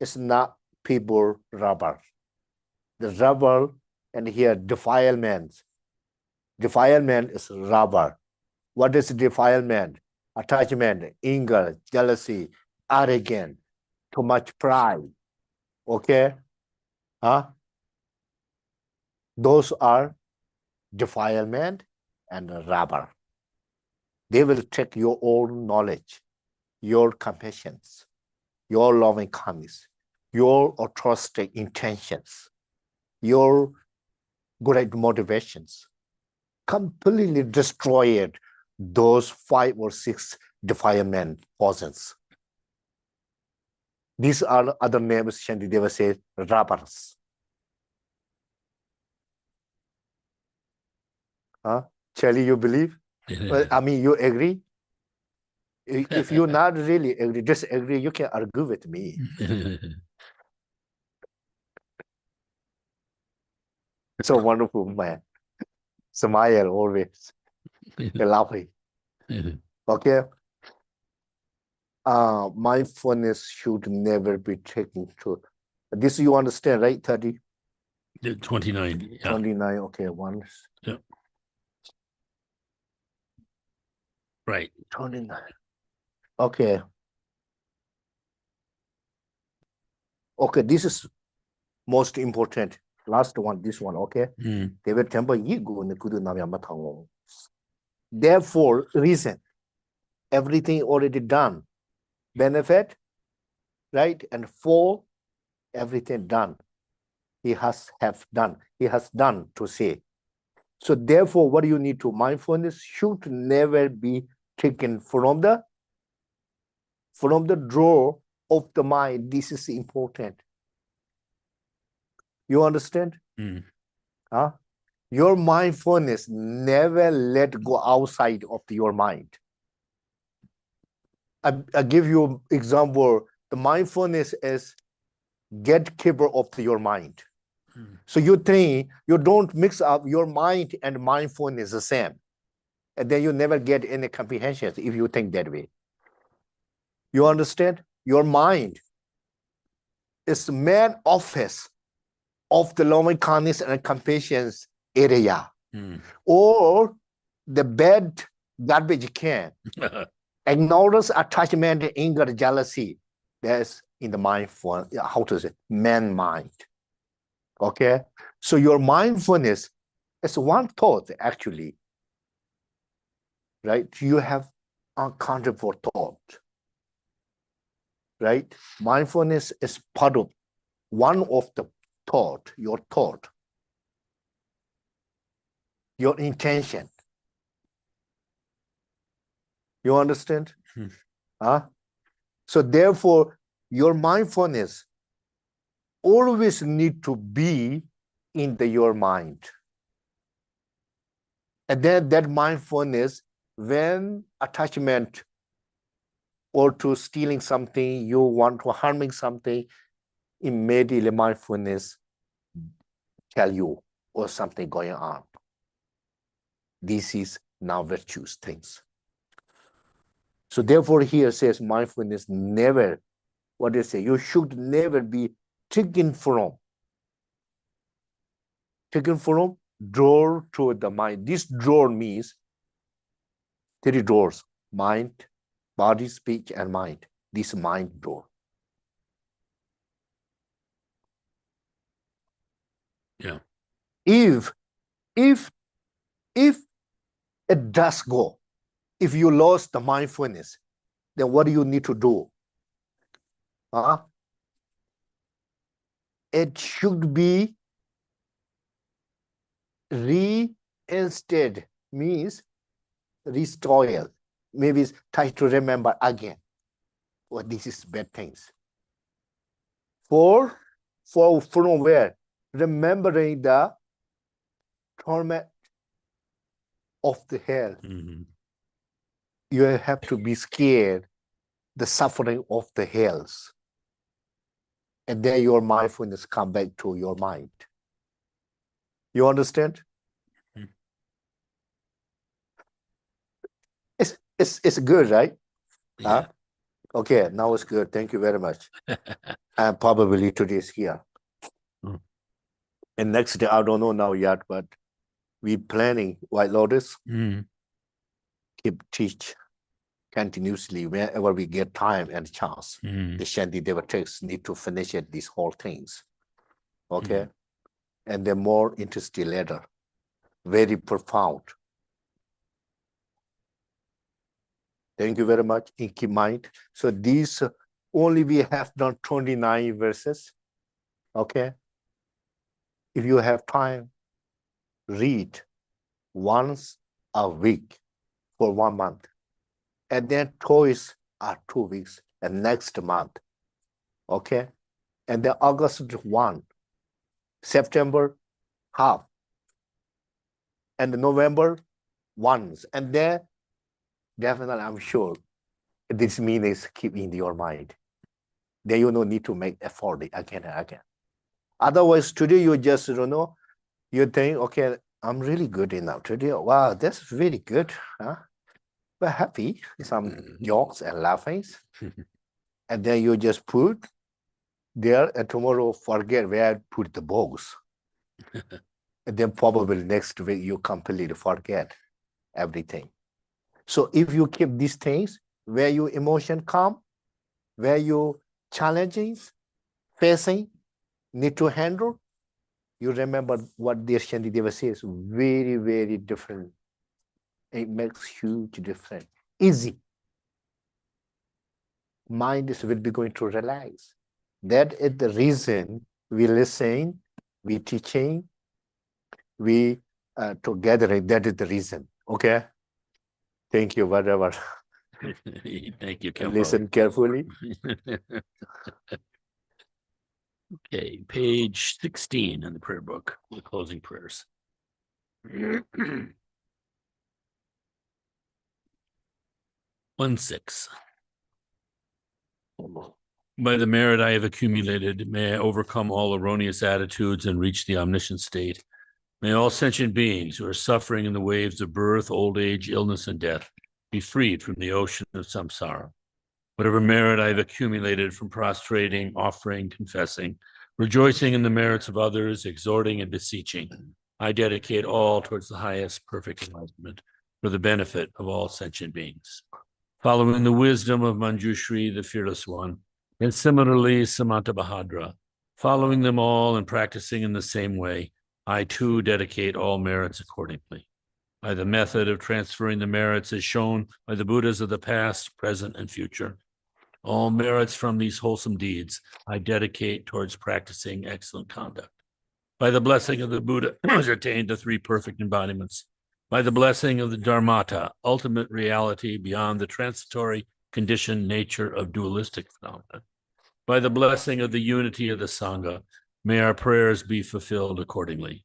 is not people rubber. The rubber and here defilements. Defilement is rubber. What is defilement? Attachment, anger, jealousy, arrogance, too much pride. Okay? Huh? Those are defilement and rubber. They will take your own knowledge, your compassion, your loving kindness, your altruistic intentions, your great motivations, completely destroy it those 5 or 6 defilement poisons. These are other names Shantideva says, rubbers. Huh? Charlie, you believe? Well, I mean, you agree? If you not really agree, disagree, you can argue with me. It's a wonderful man. Smile always. Lovely. Okay. Mindfulness should never be taken to. This you understand, right? 30? 29. Yeah. 29. Okay, one. Yeah. Right. 29. Okay. Okay, this is most important. Last one, this one, okay? Mm. David Temple, therefore, reason, everything already done. Benefit, right? And for everything done. He has done to say. So therefore, what do you need to? Mindfulness should never be taken from the drawer of the mind. This is important. You understand? Mm. Huh? Your mindfulness never let go outside of your mind. I give you example. The mindfulness is gatekeeper of your mind. So you think you don't mix up your mind and mindfulness the same. And then you never get any comprehension if you think that way. You understand? Your mind is the main office of the loving kindness and compassion area. Or the bad garbage can. Ignorance, attachment, anger, jealousy. That's in the mind for, how to say, man mind. Okay? So your mindfulness is one thought, actually. Right? You have uncountable thought. Right? Mindfulness is part of one of the thought, your intention. You understand? Huh? So therefore, your mindfulness always need to be in your mind. And then that mindfulness, when attachment or to stealing something, you want to harming something, immediately mindfulness tell you or something going on. This is now virtuous things. So therefore here says mindfulness never, what do you say? You should never be taken from drawer to the mind. This drawer means 3 doors: mind, body, speech, and mind. This mind door. Yeah. If it does go, if you lost the mindfulness, then what do you need to do? It should be reinstated, means restored. Maybe it's try to remember again. Well, this is bad things. From where? Remembering the torment of the hell. You have to be scared the suffering of the hells. And then your mindfulness come back to your mind. You understand? It's good, right? Yeah. Okay, now it's good. Thank you very much. And probably today is here. And next day, I don't know now yet, but we planning White Lotus. Keep teach continuously whenever we get time and chance. The Shantideva texts need to finish it, these whole things. Okay? And they're more interesting later. Very profound. Thank you very much. In keep mind. So these only we have done 29 verses. Okay? If you have time, read once a week for 1 month. And then toys are 2 weeks and next month. Okay. And then August 1, September half, and November once. And then definitely I'm sure this means keep in your mind. Then you don't need to make effort again and again. Otherwise, today you just don't know, you think, okay, I'm really good enough today. Wow, that's really good. Huh? We're happy, some jokes and laughing. And then you just put there, and tomorrow forget where I put the balls. And then probably next week you completely forget everything. So if you keep these things where your emotion come, where you challenges facing need to handle, you remember what the Shantideva says, very, very different. It makes huge difference. Easy. Mind will be going to relax. That is the reason we listen, we teaching, we together. That is the reason. Okay. Thank you, whatever. Thank you, Khenpo. Listen carefully. Okay, page 16 in the prayer book, the closing prayers. 1-6. By the merit I have accumulated, may I overcome all erroneous attitudes and reach the omniscient state. May all sentient beings who are suffering in the waves of birth, old age, illness, and death be freed from the ocean of samsara. Whatever merit I have accumulated from prostrating, offering, confessing, rejoicing in the merits of others, exhorting and beseeching, I dedicate all towards the highest perfect enlightenment for the benefit of all sentient beings. Following the wisdom of Manjushri, the Fearless One, and similarly Samanta Bahadra, following them all and practicing in the same way, I too dedicate all merits accordingly. By the method of transferring the merits as shown by the Buddhas of the past, present, and future, all merits from these wholesome deeds I dedicate towards practicing excellent conduct. By the blessing of the Buddha who has attained the 3 perfect embodiments, by the blessing of the Dharmata, ultimate reality beyond the transitory conditioned nature of dualistic phenomena, by the blessing of the unity of the Sangha, may our prayers be fulfilled accordingly.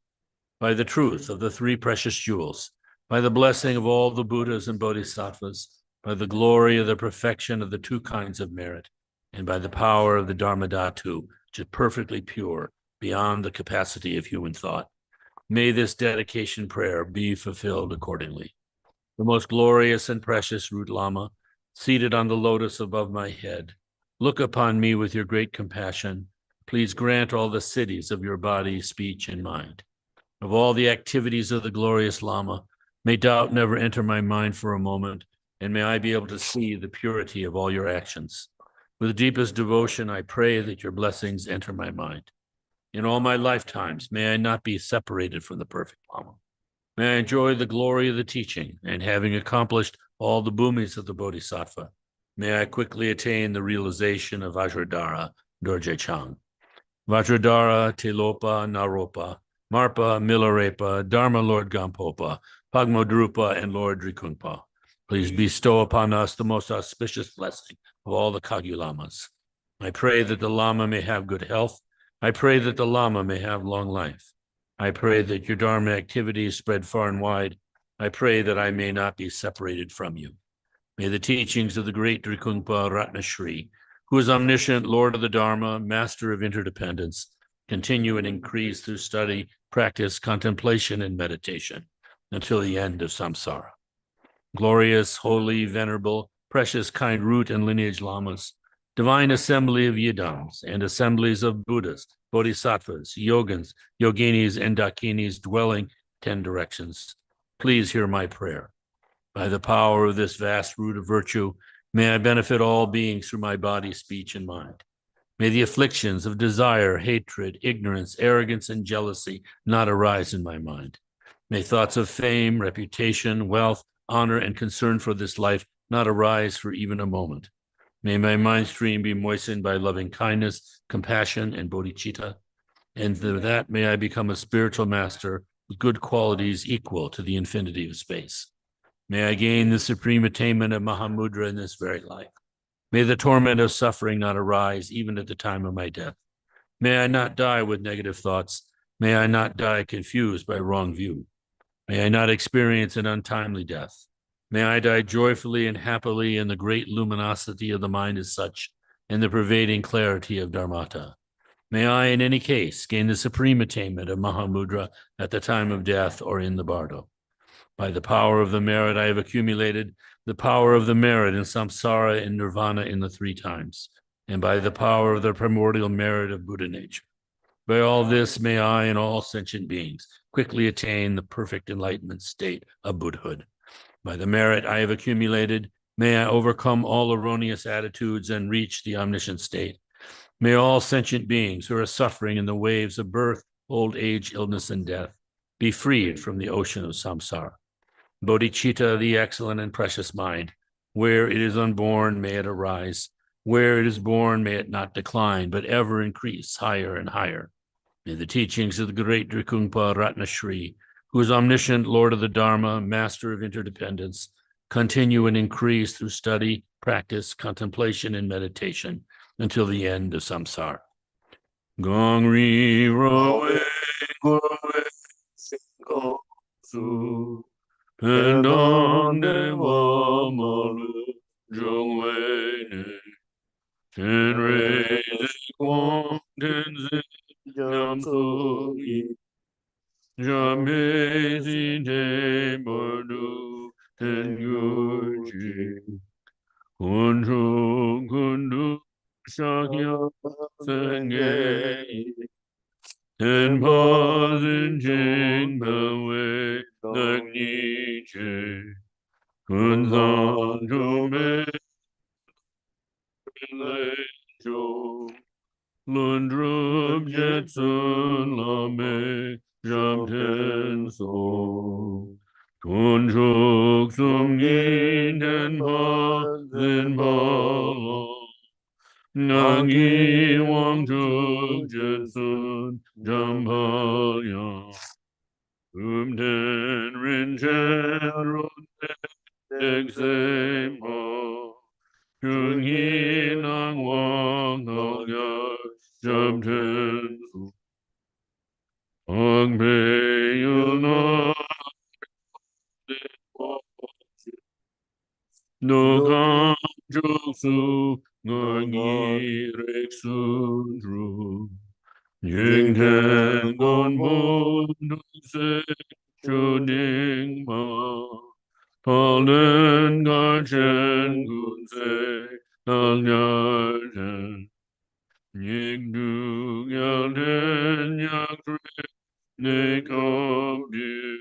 By the truth of the 3 precious jewels, by the blessing of all the Buddhas and Bodhisattvas, by the glory of the perfection of the 2 kinds of merit, and by the power of the Dharmadhatu, which is perfectly pure, beyond the capacity of human thought, may this dedication prayer be fulfilled accordingly. The most glorious and precious Root Lama, seated on the lotus above my head, look upon me with your great compassion. Please grant all the cities of your body, speech, and mind. Of all the activities of the glorious Lama, may doubt never enter my mind for a moment, and may I be able to see the purity of all your actions. With the deepest devotion, I pray that your blessings enter my mind. In all my lifetimes, may I not be separated from the perfect Lama. May I enjoy the glory of the teaching, and having accomplished all the bhumis of the Bodhisattva, may I quickly attain the realization of Vajradhara Dorje Chang. Vajradhara Tilopa Naropa, Marpa Milarepa, Dharma Lord Gampopa, Pagmodrupa, and Lord Drikungpa. Please bestow upon us the most auspicious blessing of all the Kagyu Lamas. I pray that the Lama may have good health. I pray that the Lama may have long life. I pray that your Dharma activities spread far and wide. I pray that I may not be separated from you. May the teachings of the great Drikungpa Ratnashri, who is omniscient, Lord of the Dharma, master of interdependence, continue and increase through study, practice, contemplation, and meditation until the end of samsara. Glorious, holy, venerable, precious, kind root and lineage lamas, divine assembly of yidams and assemblies of Buddhas, Bodhisattvas, Yogins, Yoginis, and Dakinis dwelling 10 directions, please hear my prayer. By the power of this vast root of virtue, may I benefit all beings through my body, speech, and mind. May the afflictions of desire, hatred, ignorance, arrogance, and jealousy not arise in my mind. May thoughts of fame, reputation, wealth, honor, and concern for this life not arise for even a moment. May my mind stream be moistened by loving kindness, compassion, and bodhicitta, and through that may I become a spiritual master with good qualities equal to the infinity of space. May I gain the supreme attainment of Mahamudra in this very life. May the torment of suffering not arise even at the time of my death. May I not die with negative thoughts. May I not die confused by wrong view. May I not experience an untimely death. May I die joyfully and happily in the great luminosity of the mind as such, and the pervading clarity of Dharmata. May I, in any case, gain the supreme attainment of Mahamudra at the time of death or in the bardo. By the power of the merit I have accumulated, the power of the merit in samsara and nirvana in the three times, and by the power of the primordial merit of Buddha nature. By all this, may I and all sentient beings quickly attain the perfect enlightenment state of Buddhahood. By the merit I have accumulated, may I overcome all erroneous attitudes and reach the omniscient state. May all sentient beings who are suffering in the waves of birth, old age, illness, and death be freed from the ocean of samsara. Bodhicitta, the excellent and precious mind, where it is unborn, may it arise. Where it is born, may it not decline, but ever increase higher and higher. May the teachings of the great Drikungpa Ratnashri, who is omniscient, Lord of the Dharma, master of interdependence, continue and increase through study, practice, contemplation, and meditation until the end of samsara. Gong ri ro go go su pendong de wa ma lu zhong wei ne ten rei zi guang ten zi nyam su yi zhang mei zi de mo du ten yu ji kun chu kun du shak ya sen ge yi ten pa zin jing pa wei nang ni che kun zang zhu mei lei zhu lun drup jet sun la mei jam ten so kun chuk sum yin ten pa zin pa la ngang yi wang chuk jet sun jam pa yang ten rin chen run dek se ma chung yi nang wang nang ya jam ten su ang pe yu na no kang chuk su ngang yi rek su dru Ying ten gon mo nu se chu ding ma Paul den ga chen gun se ang ya chen Ying du ya den ya kre ne kong di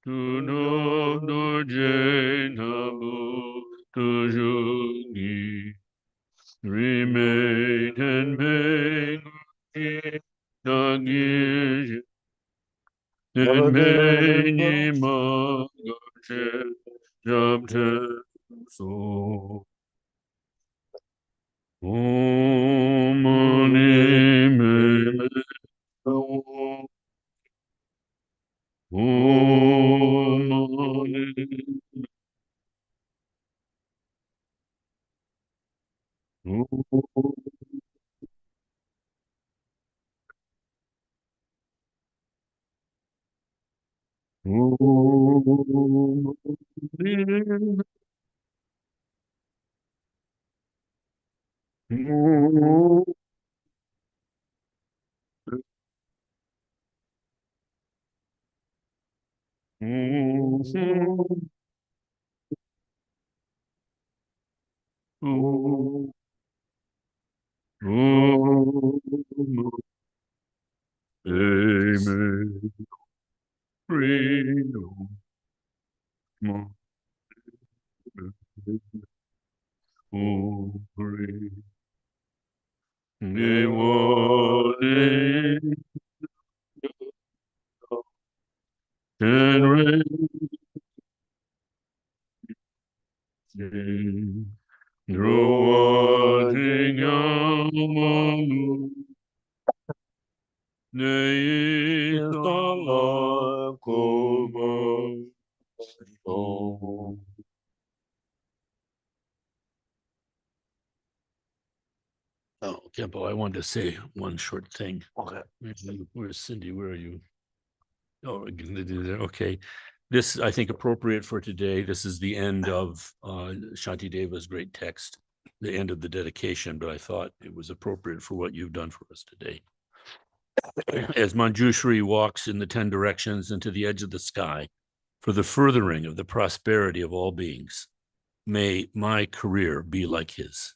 tu no do je na bu tu ju gi Remain and beg Dang yi and many ma jam ten so Om mani me Om mani Om mani Om Amen. Freedom. Oh, free. They wanted and raising. Growing Yamamu. Nei Stala Koma. Oh. Khenpo, I wanted to say one short thing. Okay. Where's Cindy? Where are you? Oh, okay. This, I think, appropriate for today. This is the end of Shantideva's great text, the end of the dedication, but I thought it was appropriate for what you've done for us today. As Manjushri walks in the 10 directions into the edge of the sky for the furthering of the prosperity of all beings, may my career be like his.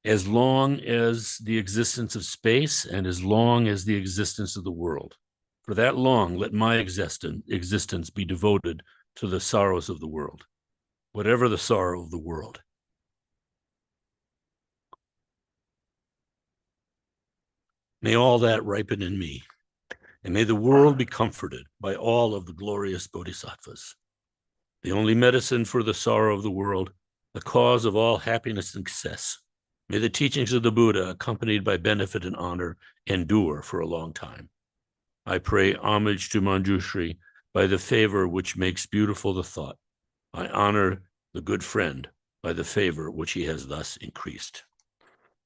As long as the existence of space and as long as the existence of the world, for that long, let my existence be devoted to the sorrows of the world, whatever the sorrow of the world. May all that ripen in me, and may the world be comforted by all of the glorious bodhisattvas. The only medicine for the sorrow of the world, the cause of all happiness and success. May the teachings of the Buddha, accompanied by benefit and honor, endure for a long time. I pray homage to Manjushri by the favor which makes beautiful the thought. I honor the good friend by the favor which he has thus increased.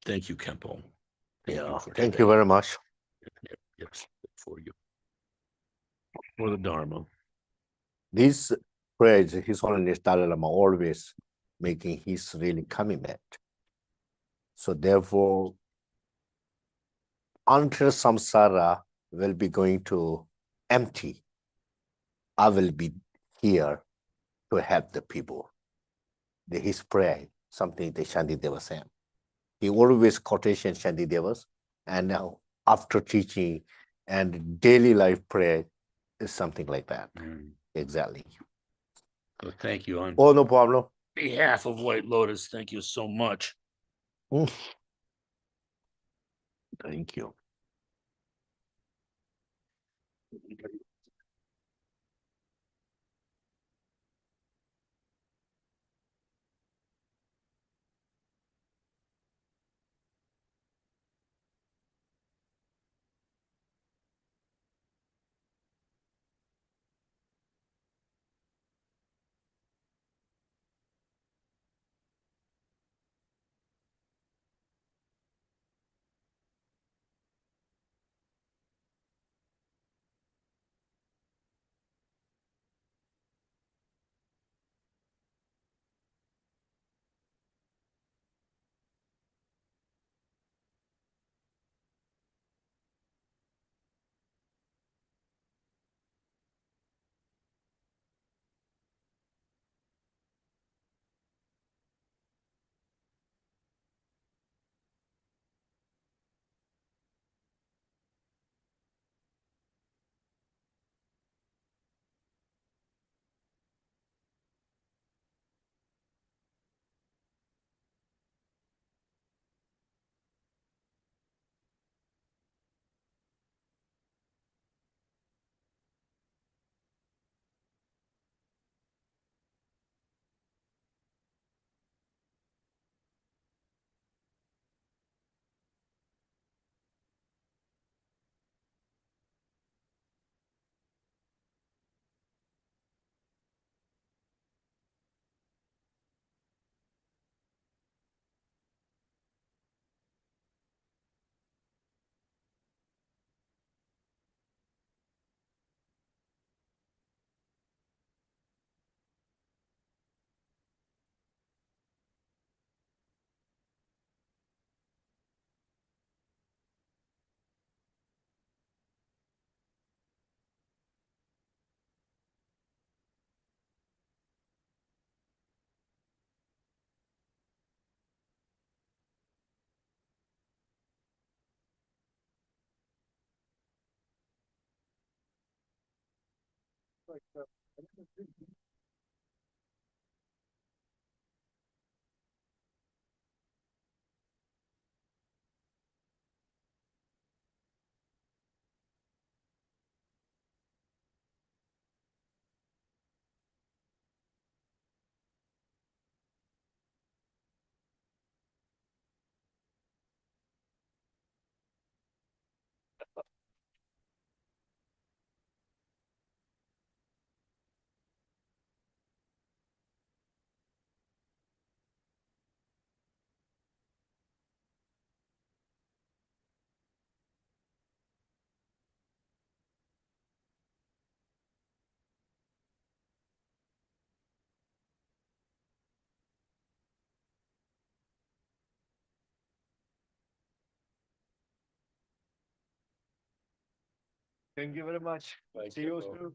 Thank you, Khenpo. Thank you very much. Yes, for you. For the Dharma. This phrase, His Holiness Dalai Lama always making his really commitment. So therefore, until samsara will be going to empty, I will be here to help the people. His prayer, something that Shantideva said. He always quotation Shantideva's, and now after teaching and daily life prayer is something like that. Exactly. So thank you on Oh, no problem. behalf of White Lotus. Thank you so much. Thank you. Thank you very much. See you soon.